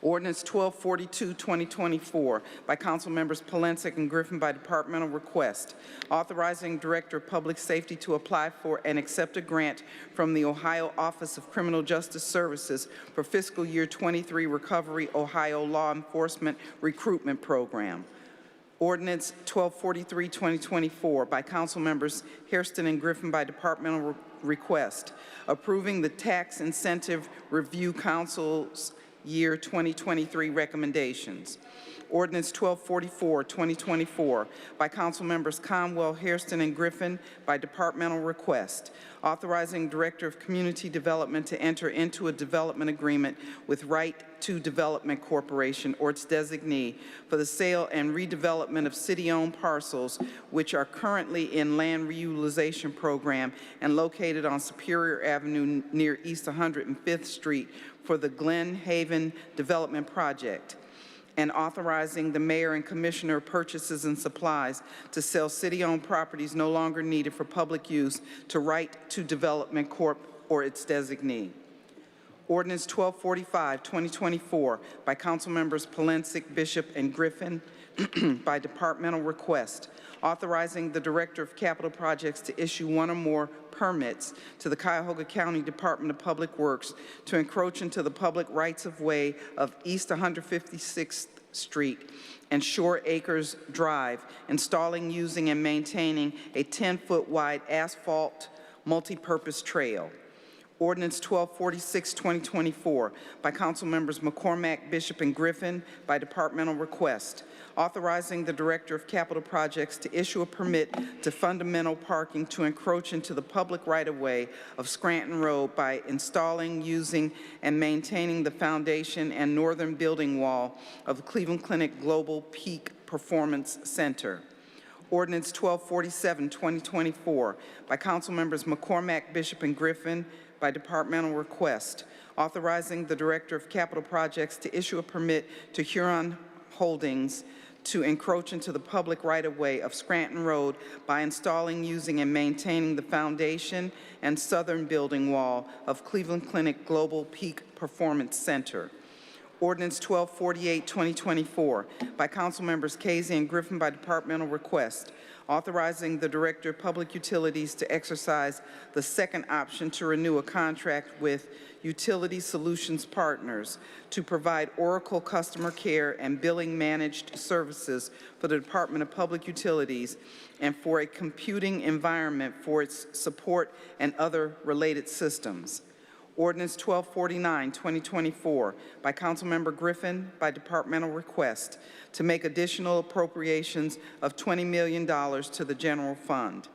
Ordinance 1242, 2024, by Council Members Polensek and Griffin by departmental request, authorizing Director of Public Safety to apply for and accept a grant from the Ohio Office of Criminal Justice Services for fiscal year 23 Recovery Ohio Law Enforcement Recruitment Program. Ordinance 1243, 2024, by Council Members Hairston and Griffin by departmental request, approving the Tax Incentive Review Council's year 2023 recommendations. Ordinance 1244, 2024, by Council Members Conwell, Hairston, and Griffin by departmental request, authorizing Director of Community Development to enter into a development agreement with Right to Development Corporation or its designee for the sale and redevelopment of city-owned parcels which are currently in land reutilization program and located on Superior Avenue near East 105th Street for the Glen Haven Development Project, and authorizing the mayor and commissioner of purchases and supplies to sell city-owned properties no longer needed for public use to Right to Development Corp. Or its designee. Ordinance 1245, 2024, by Council Members Polensek, Bishop, and Griffin by departmental request, authorizing the Director of Capital Projects to issue one or more permits to the Cuyahoga County Department of Public Works to encroach into the public rights-of-way of East 156th Street and Shore Acres Drive, installing, using, and maintaining a 10-foot wide asphalt multi-purpose trail. Ordinance 1246, 2024, by Council Members McCormack, Bishop, and Griffin by departmental request, authorizing the Director of Capital Projects to issue a permit to fundamental parking to encroach into the public right-of-way of Scranton Road by installing, using, and maintaining the foundation and northern building wall of the Cleveland Clinic Global Peak Performance Center. Ordinance 1247, 2024, by Council Members McCormack, Bishop, and Griffin by departmental request, authorizing the Director of Capital Projects to issue a permit to Huron Holdings to encroach into the public right-of-way of Scranton Road by installing, using, and maintaining the foundation and southern building wall of Cleveland Clinic Global Peak Performance Center. Ordinance 1248, 2024, by Council Members Casey and Griffin by departmental request, authorizing the Director of Public Utilities to exercise the second option to renew a contract with Utility Solutions Partners to provide Oracle customer care and billing managed services for the Department of Public Utilities and for a computing environment for its support and other related systems. Ordinance 1249, 2024, by Councilmember Griffin by departmental request to make additional appropriations of $20 million to the general fund.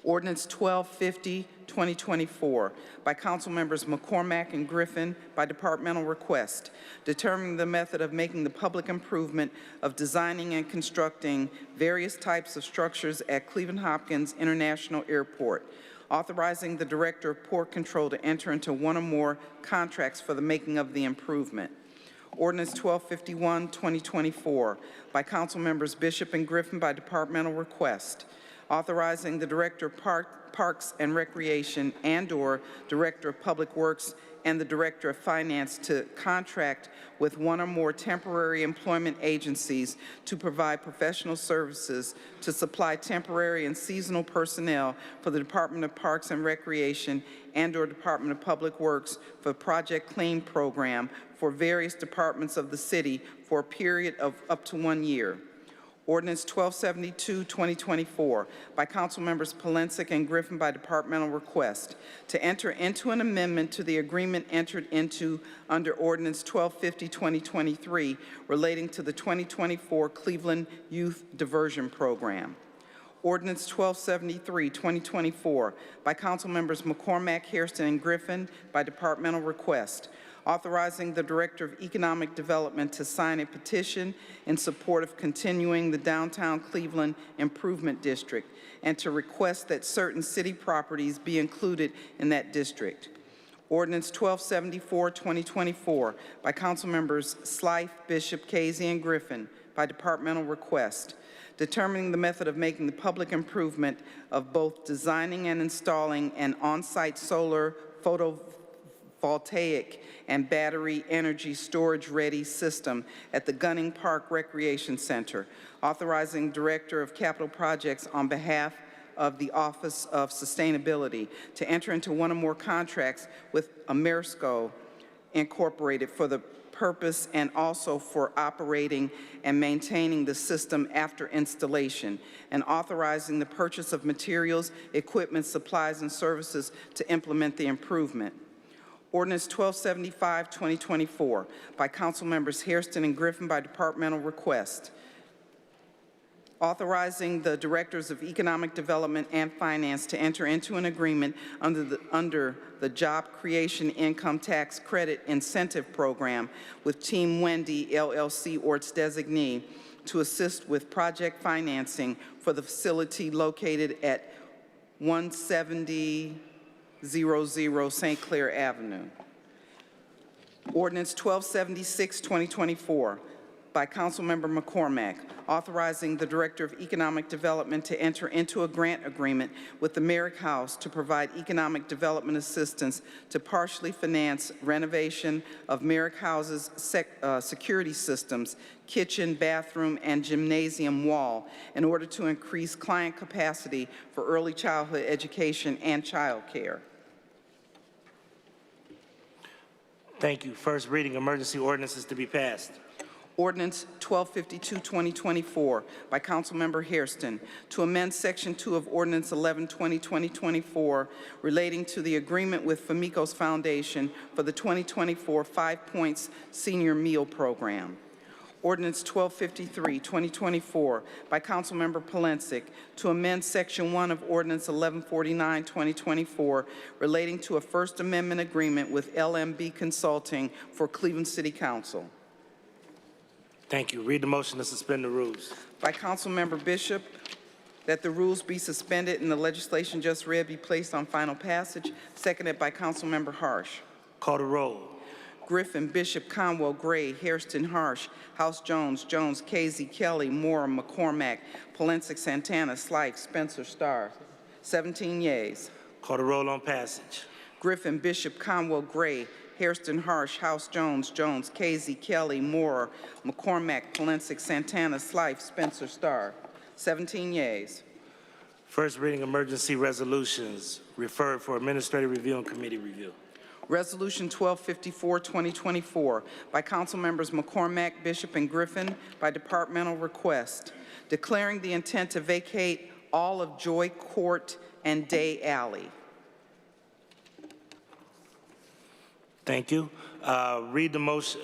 Ordinance 1250, 2024, by Councilmembers McCormack and Griffin by departmental request, determining the method of making the public improvement of designing and constructing various types of structures at Cleveland Hopkins International Airport, authorizing the Director of Port Control to enter into one or more contracts for the making of the improvement. Ordinance 1251, 2024, by Council Members Bishop and Griffin by departmental request, authorizing the Director of Parks and Recreation and/or Director of Public Works and the Director of Finance to contract with one or more temporary employment agencies to provide professional services to supply temporary and seasonal personnel for the Department of Parks and Recreation and/or Department of Public Works for Project Clean program for various departments of the city for a period of up to 1 year. Ordinance 1272, 2024, by Council Members Polensek and Griffin by departmental request, to enter into an amendment to the agreement entered into under Ordinance 1250, 2023, relating to the 2024 Cleveland Youth Diversion Program. Ordinance 1273, 2024, by Council Members McCormack, Hairston, and Griffin by departmental request, authorizing the Director of Economic Development to sign a petition in support of continuing the Downtown Cleveland Improvement District and to request that certain city properties be included in that district. Ordinance 1274, 2024, by Council Members Slife, Bishop, Casey, and Griffin, by departmental request, determining the method of making the public improvement of both designing and installing an on-site solar, photovoltaic, and battery energy storage-ready system at the Gunning Park Recreation Center, authorizing Director of Capital Projects on behalf of the Office of Sustainability to enter into one or more contracts with Amerisco Incorporated for the purpose and also for operating and maintaining the system after installation, and authorizing the purchase of materials, equipment, supplies, and services to implement the improvement. Ordinance 1275, 2024, by Council Members Hairston and Griffin by departmental request, authorizing the Directors of Economic Development and Finance to enter into an agreement under the Job Creation Income Tax Credit Incentive Program with Team Wendy, LLC, or its designee, to assist with project financing for the facility located at 17000 St. Clair Avenue. Ordinance 1276, 2024, by Councilmember McCormack, authorizing the Director of Economic Development to enter into a grant agreement with the Merrick House to provide economic development assistance to partially finance renovation of Merrick House's security systems, kitchen, bathroom, and gymnasium wall in order to increase client capacity for early childhood education and child care. Thank you. First reading, emergency ordinances to be passed. Ordinance 1252, 2024, by Councilmember Hairston, to amend Section 2 of Ordinance 1120, 2024, relating to the agreement with Famicos Foundation for the 2024 5 Points Senior Meal Program. Ordinance 1253, 2024, by Councilmember Polensek, to amend Section 1 of Ordinance 1149, 2024, relating to a First Amendment agreement with LMB Consulting for Cleveland City Council. Thank you. Read the motion to suspend the rules. By Councilmember Bishop, that the rules be suspended and the legislation just read be placed on final passage, seconded by Councilmember Harsh. Call the roll. Griffin, Bishop, Conwell, Gray, Hairston, Harsh, House Jones, Jones, Casey, Kelly, Moore, McCormack, Polensek, Santana, Slife, Spencer, Starr. 17 yeas. Call the roll on passage. Griffin, Bishop, Conwell, Gray, Hairston, Harsh, House Jones, Jones, Casey, Kelly, Moore, McCormack, Polensek, Santana, Slife, Spencer, Starr. 17 yeas. First reading, emergency resolutions referred for administrative review and committee review. Resolution 1254, 2024, by Council Members McCormack, Bishop, and Griffin, by departmental request, declaring the intent to vacate all of Joy Court and Day Alley. Thank you. Read the motion.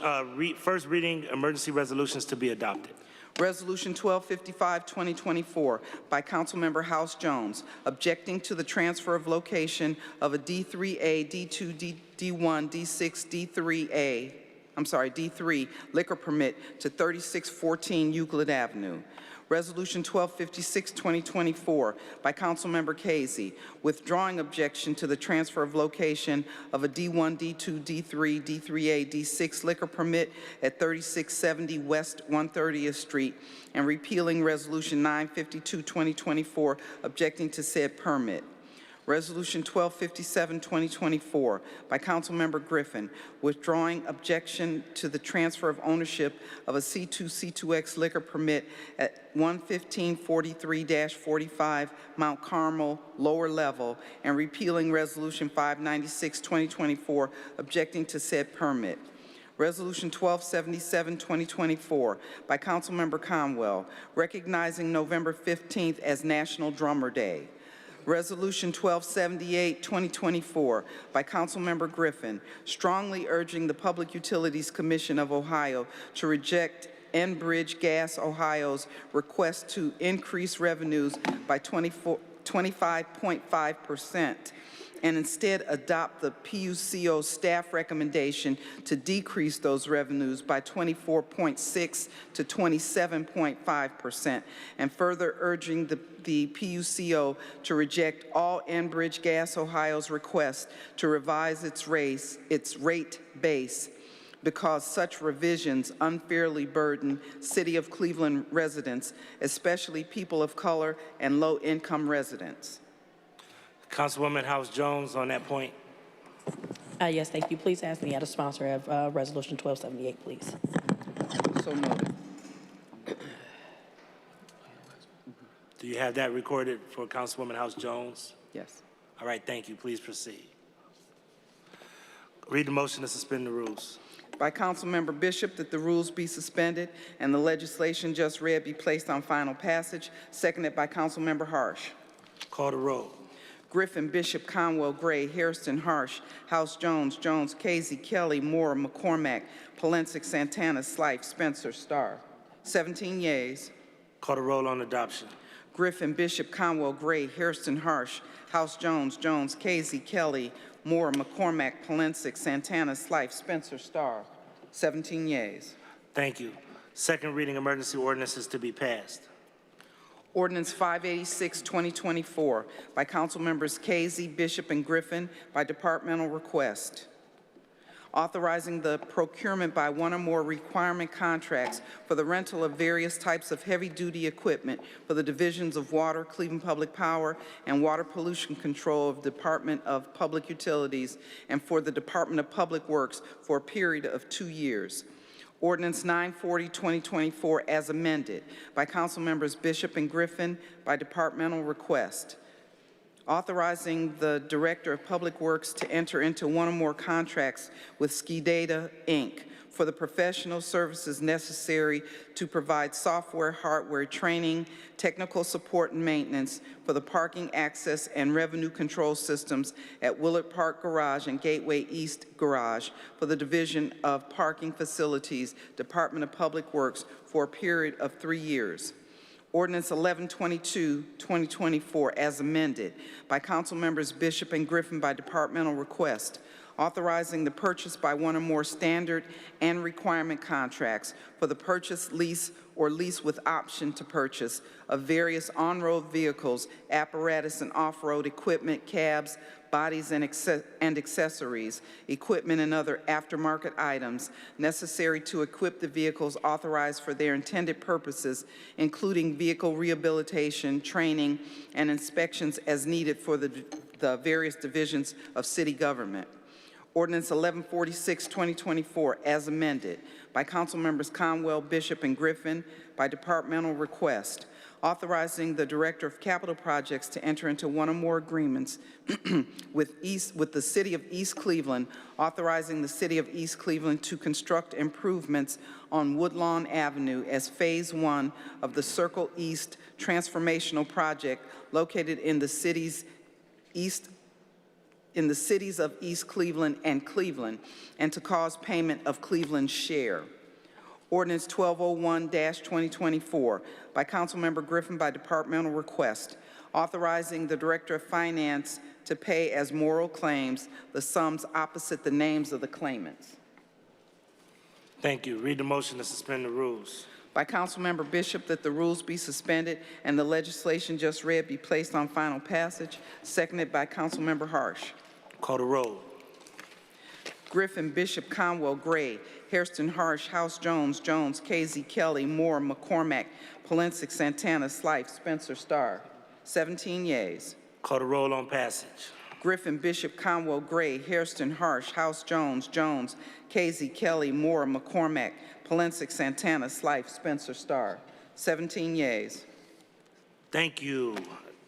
First reading, emergency resolutions to be adopted. Resolution 1255, 2024, by Councilmember House Jones, objecting to the transfer of location of a D3A, D2, D1, D6, D3 liquor permit to 3614 Euclid Avenue. Resolution 1256, 2024, by Councilmember Casey, withdrawing objection to the transfer of location of a D1, D2, D3, D3A, D6 liquor permit at 3670 West 130th Street, and repealing Resolution 952, 2024, objecting to said permit. Resolution 1257, 2024, by Councilmember Griffin, withdrawing objection to the transfer of ownership of a C2, C2X liquor permit at 11543-45 Mount Carmel, lower level, and repealing Resolution 596, 2024, objecting to said permit. Resolution 1277, 2024, by Councilmember Conwell, recognizing November 15th as National Drummer Day. Resolution 1278, 2024, by Councilmember Griffin, strongly urging the Public Utilities Commission of Ohio to reject Enbridge Gas Ohio's request to increase revenues by 25.5% and instead adopt the PUCO staff recommendation to decrease those revenues by 24.6 to 27.5%, and further urging the PUCO to reject all Enbridge Gas Ohio's request to revise its rate base because such revisions unfairly burden City of Cleveland residents, especially people of color and low-income residents. Councilwoman House Jones on that point. Yes, thank you. Please ask the other sponsor of Resolution 1278, please. So noted. Do you have that recorded for Councilwoman House Jones? Yes. All right, thank you. Please proceed. Read the motion to suspend the rules. By Councilmember Bishop, that the rules be suspended and the legislation just read be placed on final passage. Seconded by Councilmember Harsh. Call the roll. Griffin, Bishop, Conwell, Gray, Hairston, Harsh, House Jones, Jones, Casey, Kelly, Moore, McCormack, Polensek, Santana, Slife, Spencer, Starr. 17 yeas. Call the roll on adoption. Griffin, Bishop, Conwell, Gray, Hairston, Harsh, House Jones, Jones, Casey, Kelly, Moore, McCormack, Polensek, Santana, Slife, Spencer, Starr. 17 yeas. Thank you. Second reading emergency ordinances to be passed. Ordinance 586, 2024, by Council Members Casey, Bishop, and Griffin, by departmental request. Authorizing the procurement by one or more requirement contracts for the rental of various types of heavy-duty equipment for the divisions of Water, Cleveland Public Power, and Water Pollution Control of Department of Public Utilities, and for the Department of Public Works for a period of 2 years. Ordinance 940, 2024, as amended by Council Members Bishop and Griffin by departmental request. Authorizing the Director of Public Works to enter into one or more contracts with Ski Data, Inc. for the professional services necessary to provide software, hardware, training, technical support, and maintenance for the parking access and revenue control systems at Willard Park Garage and Gateway East Garage for the Division of Parking Facilities, Department of Public Works, for a period of 3 years. Ordinance 1122, 2024, as amended by Council Members Bishop and Griffin by departmental request, authorizing the purchase by one or more standard and requirement contracts for the purchase, lease, or lease with option to purchase of various on-road vehicles, apparatus, and off-road equipment, cabs, bodies, and accessories, equipment, and other aftermarket items necessary to equip the vehicles authorized for their intended purposes, including vehicle rehabilitation, training, and inspections as needed for the various divisions of city government. Ordinance 1146, 2024, as amended by Council Members Conwell, Bishop, and Griffin by departmental request, authorizing the Director of Capital Projects to enter into one or more agreements with the City of East Cleveland, authorizing the City of East Cleveland to construct improvements on Woodlawn Avenue as Phase 1 of the Circle East Transformational Project located in the cities of East Cleveland and Cleveland, and to cause payment of Cleveland's share. Ordinance 1201-2024 by Councilmember Griffin by departmental request, authorizing the Director of Finance to pay as moral claims the sums opposite the names of the claimants. Thank you. Read the motion to suspend the rules. By Councilmember Bishop, that the rules be suspended and the legislation just read be placed on final passage. Seconded by Councilmember Harsh. Call the roll. Griffin, Bishop, Conwell, Gray, Hairston, Harsh, House Jones, Jones, Casey, Kelly, Moore, McCormack, Polensek, Santana, Slife, Spencer, Starr. 17 yeas. Call the roll on passage. Griffin, Bishop, Conwell, Gray, Hairston, Harsh, House Jones, Jones, Casey, Kelly, Moore, McCormack, Polensek, Santana, Slife, Spencer, Starr. 17 yeas. Thank you.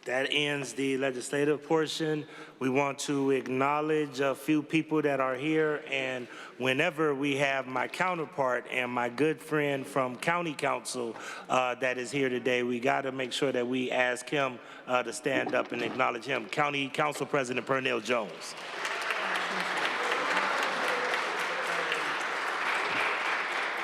That ends the legislative portion. We want to acknowledge a few people that are here, and whenever we have my counterpart and my good friend from County Council that is here today, we got to make sure that we ask him to stand up and acknowledge him. County Council President Pernell Jones.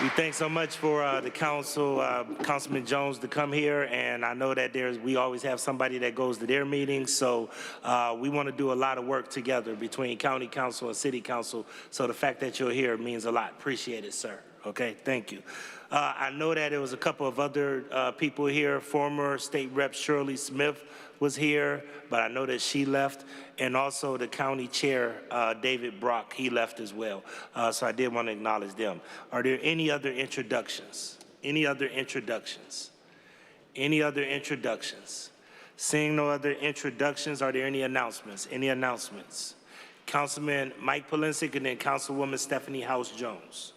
We thank so much for the council, Councilman Jones, to come here, and I know that we always have somebody that goes to their meetings, so we want to do a lot of work together between county council and city council, so the fact that you're here means a lot. Appreciate it, sir. Okay, thank you. I know that there was a couple of other people here. Former State Rep Shirley Smith was here, but I know that she left, and also the county chair, David Brock, he left as well. So I did want to acknowledge them. Are there any other introductions? Any other introductions? Any other introductions? Seeing no other introductions, are there any announcements? Any announcements? Councilman Mike Polinsik and then Councilwoman Stephanie House-Jones.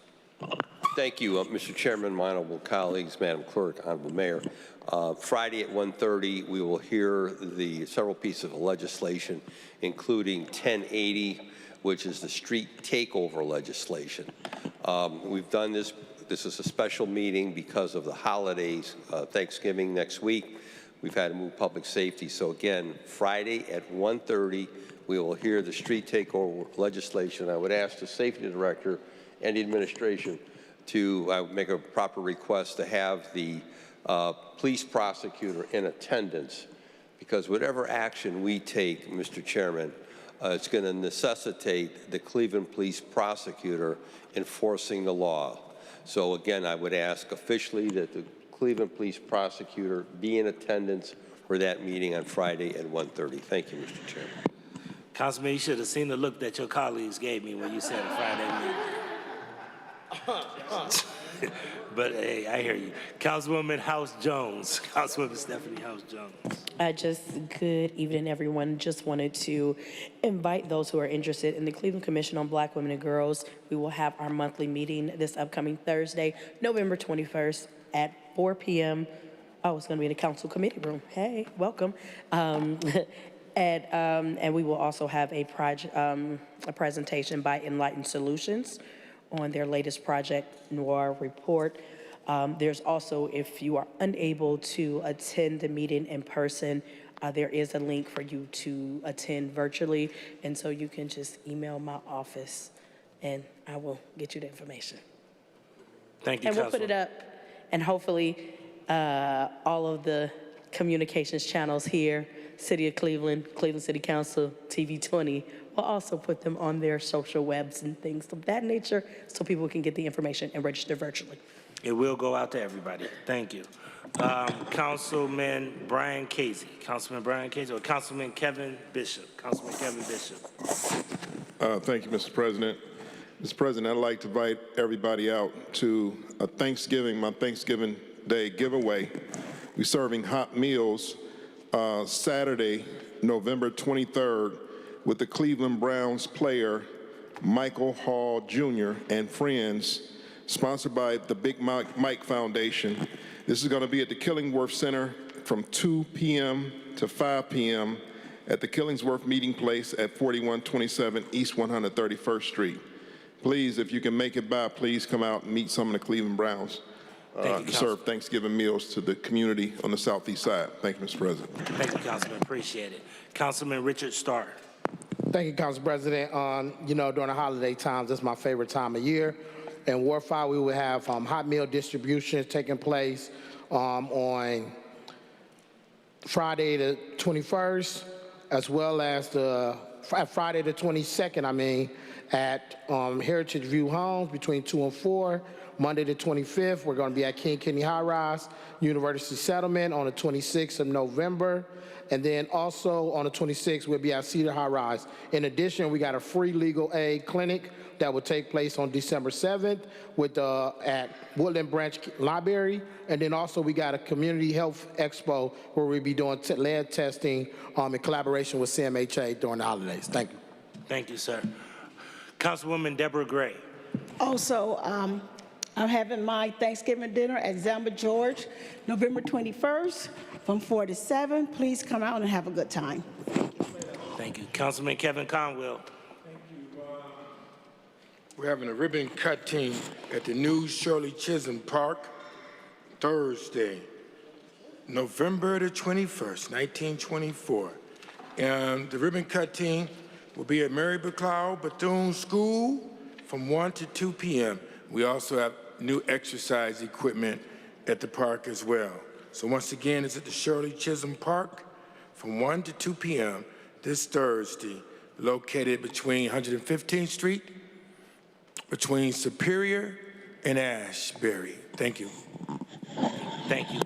Thank you, Mr. Chairman, my honorable colleagues, Madam Clerk, Honorable Mayor. Friday at 1:30, we will hear the several pieces of legislation, including 1080, which is the street takeover legislation. We've done this. This is a special meeting because of the holidays, Thanksgiving next week. We've had to move public safety. So again, Friday at 1:30, we will hear the street takeover legislation. I would ask the safety director and the administration to make a proper request to have the police prosecutor in attendance, because whatever action we take, Mr. Chairman, it's going to necessitate the Cleveland police prosecutor enforcing the law. So again, I would ask officially that the Cleveland police prosecutor be in attendance for that meeting on Friday at 1:30. Thank you, Mr. Chairman. Councilman, you should have seen the look that your colleagues gave me when you said Friday meeting. But hey, I hear you. Councilwoman House-Jones. Councilwoman Stephanie House-Jones. Good evening, everyone. Just wanted to invite those who are interested in the Cleveland Commission on Black Women and Girls. We will have our monthly meeting this upcoming Thursday, November 21st at 4 p.m. Oh, it's going to be in the council committee room. Hey, welcome. And we will also have a presentation by Enlightened Solutions on their latest Project Noir report. There's also, if you are unable to attend the meeting in person, there is a link for you to attend virtually, and so you can just email my office, and I will get you the information. Thank you, and we'll put it up, and hopefully all of the communications channels here, City of Cleveland, Cleveland City Council, TV 20, will also put them on their social webs and things of that nature so people can get the information and register virtually. It will go out to everybody. Thank you. Councilman Brian Casey. Councilman Brian Casey or Councilman Kevin Bishop. Councilman Kevin Bishop. Thank you, Mr. President. Mr. President, I'd like to invite everybody out to a my Thanksgiving Day giveaway. We're serving hot meals Saturday, November 23rd, with the Cleveland Browns player Michael Hall Jr. and friends, sponsored by the Big Mike Foundation. This is going to be at the Killingworth Center from 2 p.m. to 5 p.m. at the Killingsworth Meeting Place at 4127 East 131st Street. Please, if you can make it by, please come out and meet some of the Cleveland Browns to serve Thanksgiving meals to the community on the southeast side. Thank you, Mr. President. Thank you, Councilman. Appreciate it. Councilman Richard Starr. Thank you, Council President. You know, during the holiday times, that's my favorite time of year. In Ward 5, we will have hot meal distribution taking place on Friday the 21st, as well as Friday the 22nd, at Heritage View Homes between 2 and 4. Monday the 25th, we're going to be at King Kenny High Rise University Settlement on the 26th of November. And then also on the 26th, we'll be at Cedar High Rise. In addition, we got a free legal aid clinic that will take place on December 7th at Woodland Branch Library. And then also we got a community health expo where we'll be doing lead testing in collaboration with CMHA during the holidays. Thank you. Thank you, sir. Councilwoman Deborah Gray. Also, I'm having my Thanksgiving dinner at Zamba George, November 21st from 4 to 7. Please come out and have a good time. Thank you. Councilman Kevin Conwell. Thank you. We're having a ribbon cutting at the new Shirley Chisholm Park Thursday, November the 21st, 1924. And the ribbon cutting will be at Mary McLeod Bethune School from 1 to 2 p.m. We also have new exercise equipment at the park as well. So once again, it's at the Shirley Chisholm Park from 1 to 2 p.m. this Thursday, located between 115th Street, between Superior and Ashbury. Thank you. Thank you.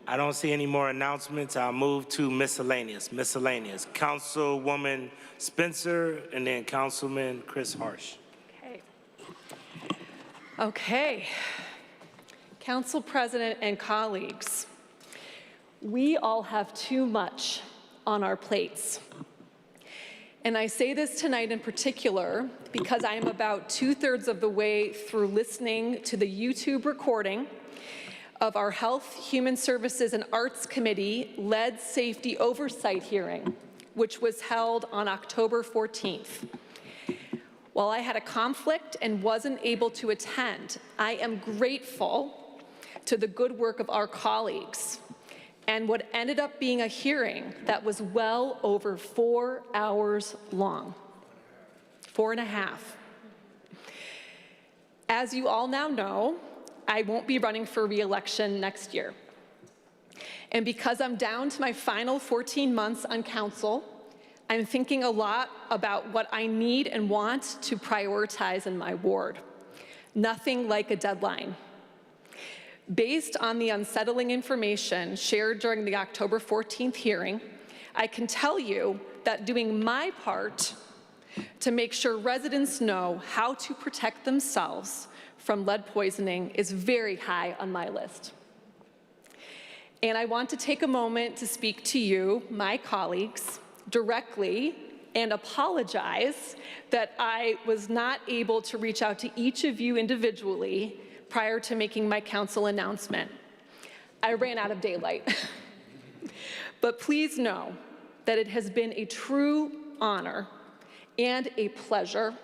I don't see any more announcements. I'll move to miscellaneous. Miscellaneous. Councilwoman Spencer and then Councilman Chris Harsh. Okay. Council President and colleagues, we all have too much on our plates. And I say this tonight in particular because I am about 2/3 of the way through listening to the YouTube recording of our Health, Human Services, and Arts Committee Lead Safety Oversight hearing, which was held on October 14th. While I had a conflict and wasn't able to attend, I am grateful to the good work of our colleagues and what ended up being a hearing that was well over 4 hours long, 4.5. As you all now know, I won't be running for re-election next year. And because I'm down to my final 14 months on council, I'm thinking a lot about what I need and want to prioritize in my ward. Nothing like a deadline. Based on the unsettling information shared during the October 14th hearing, I can tell you that doing my part to make sure residents know how to protect themselves from lead poisoning is very high on my list. And I want to take a moment to speak to you, my colleagues, directly and apologize that I was not able to reach out to each of you individually prior to making my council announcement. I ran out of daylight. But please know that it has been a true honor and a pleasure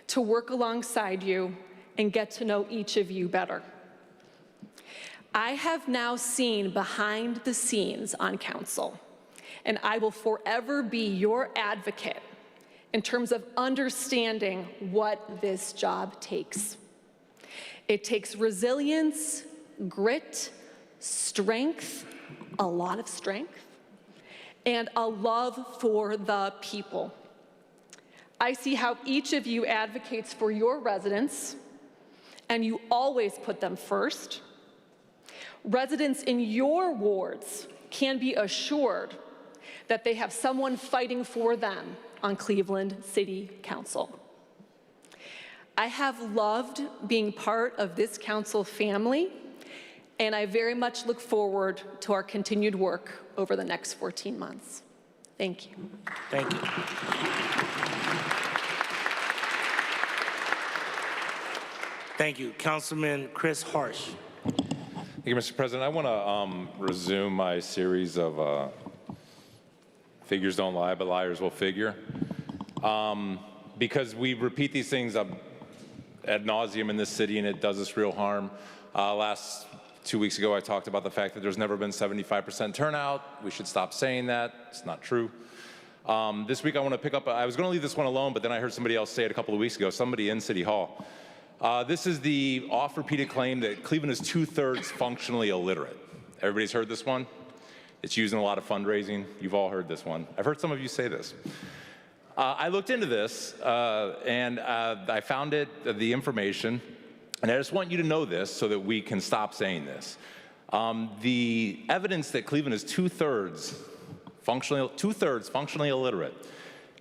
to work alongside you and get to know each of you better. I have now seen behind the scenes on council, and I will forever be your advocate in terms of understanding what this job takes. It takes resilience, grit, strength, a lot of strength, and a love for the people. I see how each of you advocates for your residents, and you always put them first. Residents in your wards can be assured that they have someone fighting for them on Cleveland City Council. I have loved being part of this council family, and I very much look forward to our continued work over the next 14 months. Thank you. Thank you. Thank you. Councilman Chris Harsh. Thank you, Mr. President. I want to resume my series of figures don't lie, but liars will figure. Because we repeat these things ad nauseum in this city, and it does us real harm. Last 2 weeks ago, I talked about the fact that there's never been 75% turnout. We should stop saying that. It's not true. This week, I want to pick up, I was going to leave this one alone, but then I heard somebody else say it a couple of weeks ago, somebody in City Hall. This is the oft-repeated claim that Cleveland is 2/3 functionally illiterate. Everybody's heard this one? It's used in a lot of fundraising. You've all heard this one. I've heard some of you say this. I looked into this, and I found the information, and I just want you to know this so that we can stop saying this. The evidence that Cleveland is 2/3 functionally illiterate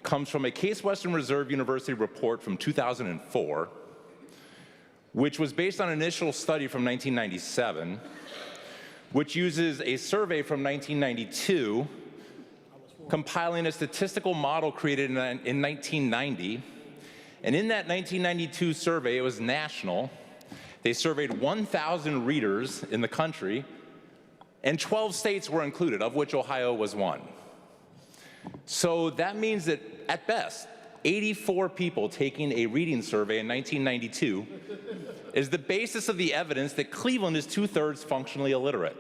comes from a Case Western Reserve University report from 2004, which was based on an initial study from 1997, which uses a survey from 1992, compiling a statistical model created in 1990. And in that 1992 survey, it was national. They surveyed 1,000 readers in the country, and 12 states were included, of which Ohio was one. So that means that, at best, 84 people taking a reading survey in 1992 is the basis of the evidence that Cleveland is 2/3 functionally illiterate.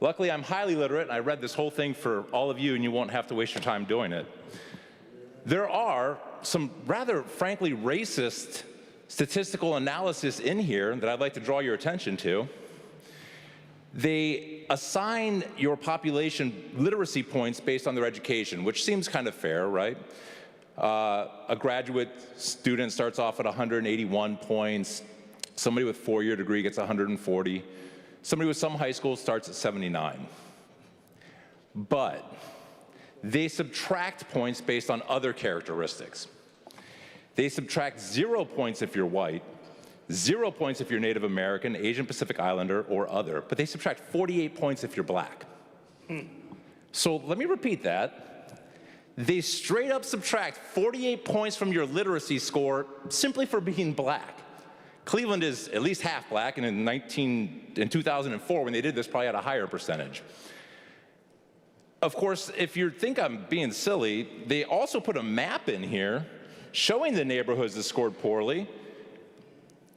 Luckily, I'm highly literate, and I read this whole thing for all of you, and you won't have to waste your time doing it. There are some rather frankly racist statistical analysis in here that I'd like to draw your attention to. They assign your population literacy points based on their education, which seems kind of fair, right? A graduate student starts off at 181 points. Somebody with a 4-year degree gets 140. Somebody with some high school starts at 79. But they subtract points based on other characteristics. They subtract 0 points if you're white, 0 points if you're Native American, Asian Pacific Islander, or other, but they subtract 48 points if you're black. So let me repeat that. They straight up subtract 48 points from your literacy score simply for being black. Cleveland is at least half black, and in 2004, when they did this, probably had a higher percentage. Of course, if you think I'm being silly, they also put a map in here showing the neighborhoods that scored poorly.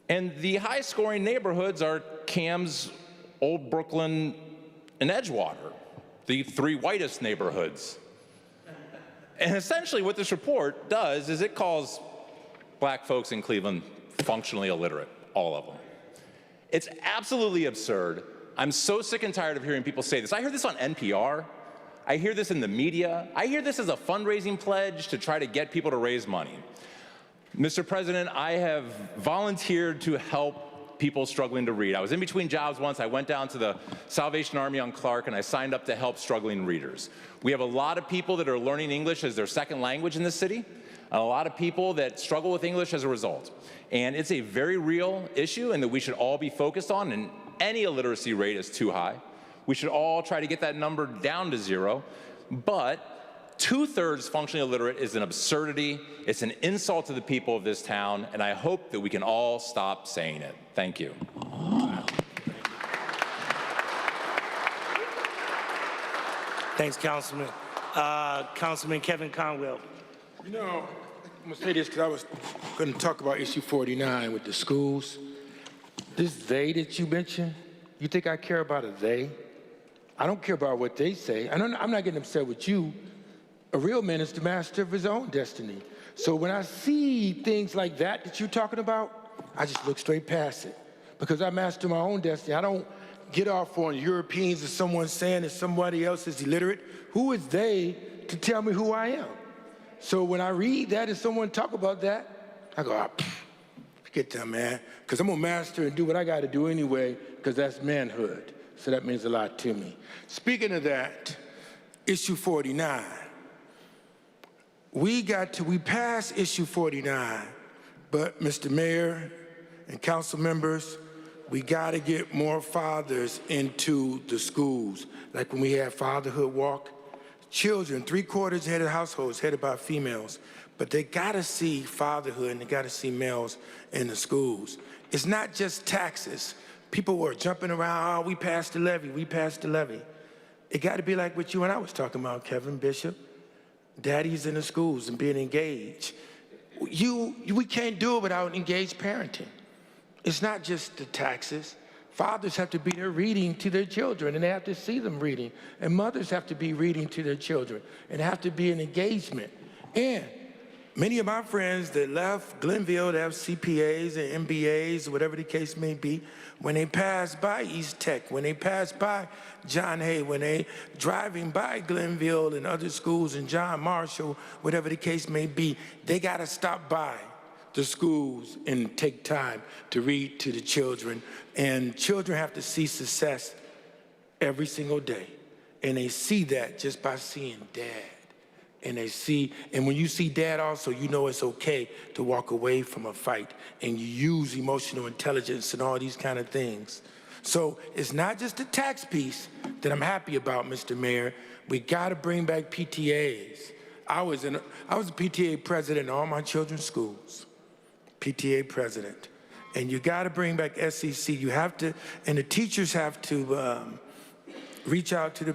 And the high-scoring neighborhoods are Cam's, Old Brooklyn, and Edgewater, the 3 whitest neighborhoods. And essentially what this report does is it calls black folks in Cleveland functionally illiterate, all of them. It's absolutely absurd. I'm so sick and tired of hearing people say this. I hear this on NPR. I hear this in the media. I hear this as a fundraising pledge to try to get people to raise money. Mr. President, I have volunteered to help people struggling to read. I was in between jobs once. I went down to the Salvation Army on Clark, and I signed up to help struggling readers. We have a lot of people that are learning English as their second language in this city, and a lot of people that struggle with English as a result. And it's a very real issue and that we should all be focused on, and any illiteracy rate is too high. We should all try to get that number down to 0, but 2/3 functionally illiterate is an absurdity. It's an insult to the people of this town, and I hope that we can all stop saying it. Thank you. Thanks, Councilman. Councilman Kevin Conwell. You know, I'm gonna say this because I was gonna talk about issue 49 with the schools. This they that you mentioned, you think I care about a they? I don't care about what they say. I'm not getting upset with you. A real man is the master of his own destiny. So when I see things like that you're talking about, I just look straight past it because I master my own destiny. I don't get off on Europeans or someone saying that somebody else is illiterate. Who is they to tell me who I am? So when I read that and someone talk about that, I go, forget that, man, because I'm going to master and do what I got to do anyway because that's manhood. So that means a lot to me. Speaking of that, issue 49. We passed issue 49, but Mr. Mayor and council members, we got to get more fathers into the schools. Like when we had Fatherhood Walk, children, 3/4 head of households headed by females, but they got to see fatherhood and they got to see males in the schools. It's not just taxes. People were jumping around, we passed the levy, we passed the levy. It got to be like what you and I was talking about, Kevin Bishop. Daddies in the schools and being engaged. We can't do it without engaged parenting. It's not just the taxes. Fathers have to be there reading to their children, and they have to see them reading. And mothers have to be reading to their children, and have to be an engagement. And many of my friends that left Glenville to have CPAs and MBAs, whatever the case may be, when they pass by East Tech, when they pass by John Hay, when they driving by Glenville and other schools and John Marshall, whatever the case may be, they got to stop by the schools and take time to read to the children. And children have to see success every single day. And they see that just by seeing Dad. And when you see Dad also, you know it's okay to walk away from a fight and you use emotional intelligence and all these kind of things. So it's not just the tax piece that I'm happy about, Mr. Mayor. We got to bring back PTAs. I was a PTA president in all my children's schools, PTA president. And you got to bring back SEC. You have to, and the teachers have to reach out to the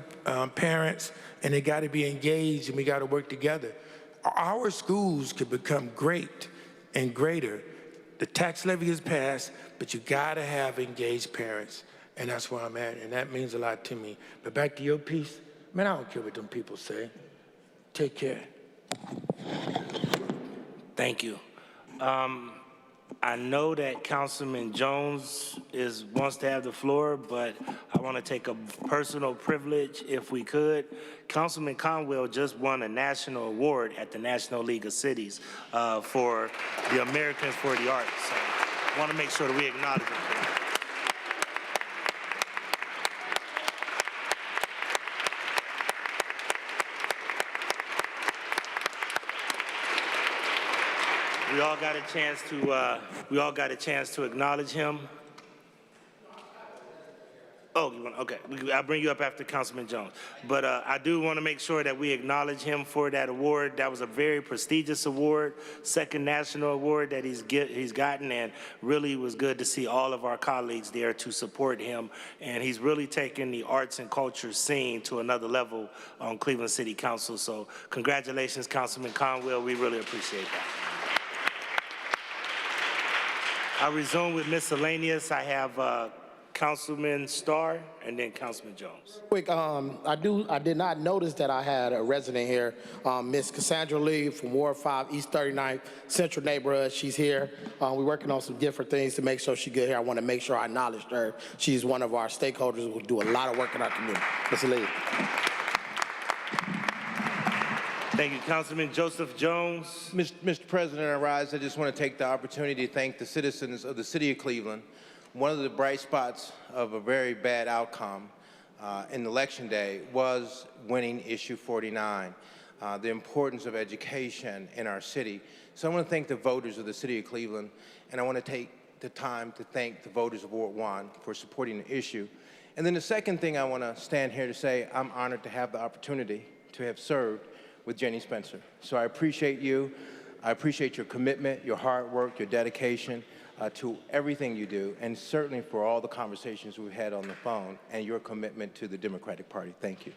parents, and they got to be engaged, and we got to work together. Our schools could become great and greater. The tax levy is passed, but you got to have engaged parents, and that's where I'm at, and that means a lot to me. But back to your piece, man, I don't care what them people say. Take care. Thank you. I know that Councilman Jones wants to have the floor, but I want to take a personal privilege if we could. Councilman Conwell just won a national award at the National League of Cities for the Americans for the Arts. So I want to make sure that we acknowledge him for that. We all got a chance to acknowledge him. Oh, okay. I'll bring you up after Councilman Jones. But I do want to make sure that we acknowledge him for that award. That was a very prestigious award, second national award that he's gotten, and really was good to see all of our colleagues there to support him. And he's really taken the arts and culture scene to another level on Cleveland City Council. So congratulations, Councilman Conwell. We really appreciate that. I resume with miscellaneous. I have Councilman Starr and then Councilman Jones. Quick, I did not notice that I had a resident here, Miss Cassandra Lee from Ward 5, East 39th Central Neighborhood. She's here. We're working on some different things to make sure she's good here. I want to make sure I acknowledged her. She's one of our stakeholders who do a lot of work in our community. Ms. Lee. Thank you, Councilman Joseph Jones. Mr. President, I rise. I just want to take the opportunity to thank the citizens of the city of Cleveland. One of the bright spots of a very bad outcome in Election Day was winning issue 49, the importance of education in our city. So I want to thank the voters of the city of Cleveland, and I want to take the time to thank the voters of Ward 1 for supporting the issue. And then the second thing I want to stand here to say, I'm honored to have the opportunity to have served with Jenny Spencer. So I appreciate you. I appreciate your commitment, your hard work, your dedication to everything you do, and certainly for all the conversations we've had on the phone and your commitment to the Democratic Party. Thank you.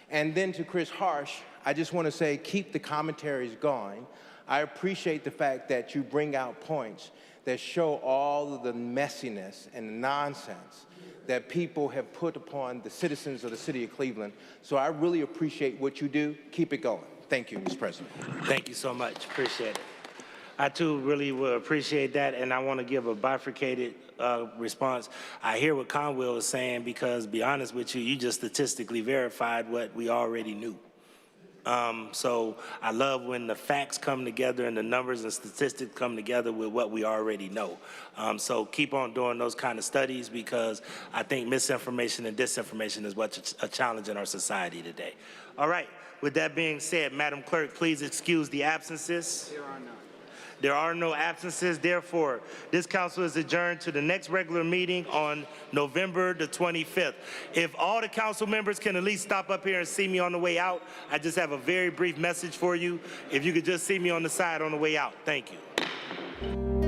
And then to Chris Harsh, I just want to say, keep the commentaries going. I appreciate the fact that you bring out points that show all of the messiness and the nonsense that people have put upon the citizens of the city of Cleveland. So I really appreciate what you do. Keep it going. Thank you, Mr. President. Thank you so much. Appreciate it. I, too, really will appreciate that, and I want to give a bifurcated response. I hear what Conwell is saying because, to be honest with you, you just statistically verified what we already knew. So I love when the facts come together and the numbers and statistics come together with what we already know. So keep on doing those kind of studies because I think misinformation and disinformation is what's a challenge in our society today. All right. With that being said, Madam Clerk, please excuse the absences. There are none. There are no absences. Therefore, this council is adjourned to the next regular meeting on November the 25th. If all the council members can at least stop up here and see me on the way out, I just have a very brief message for you. If you could just see me on the side on the way out. Thank you.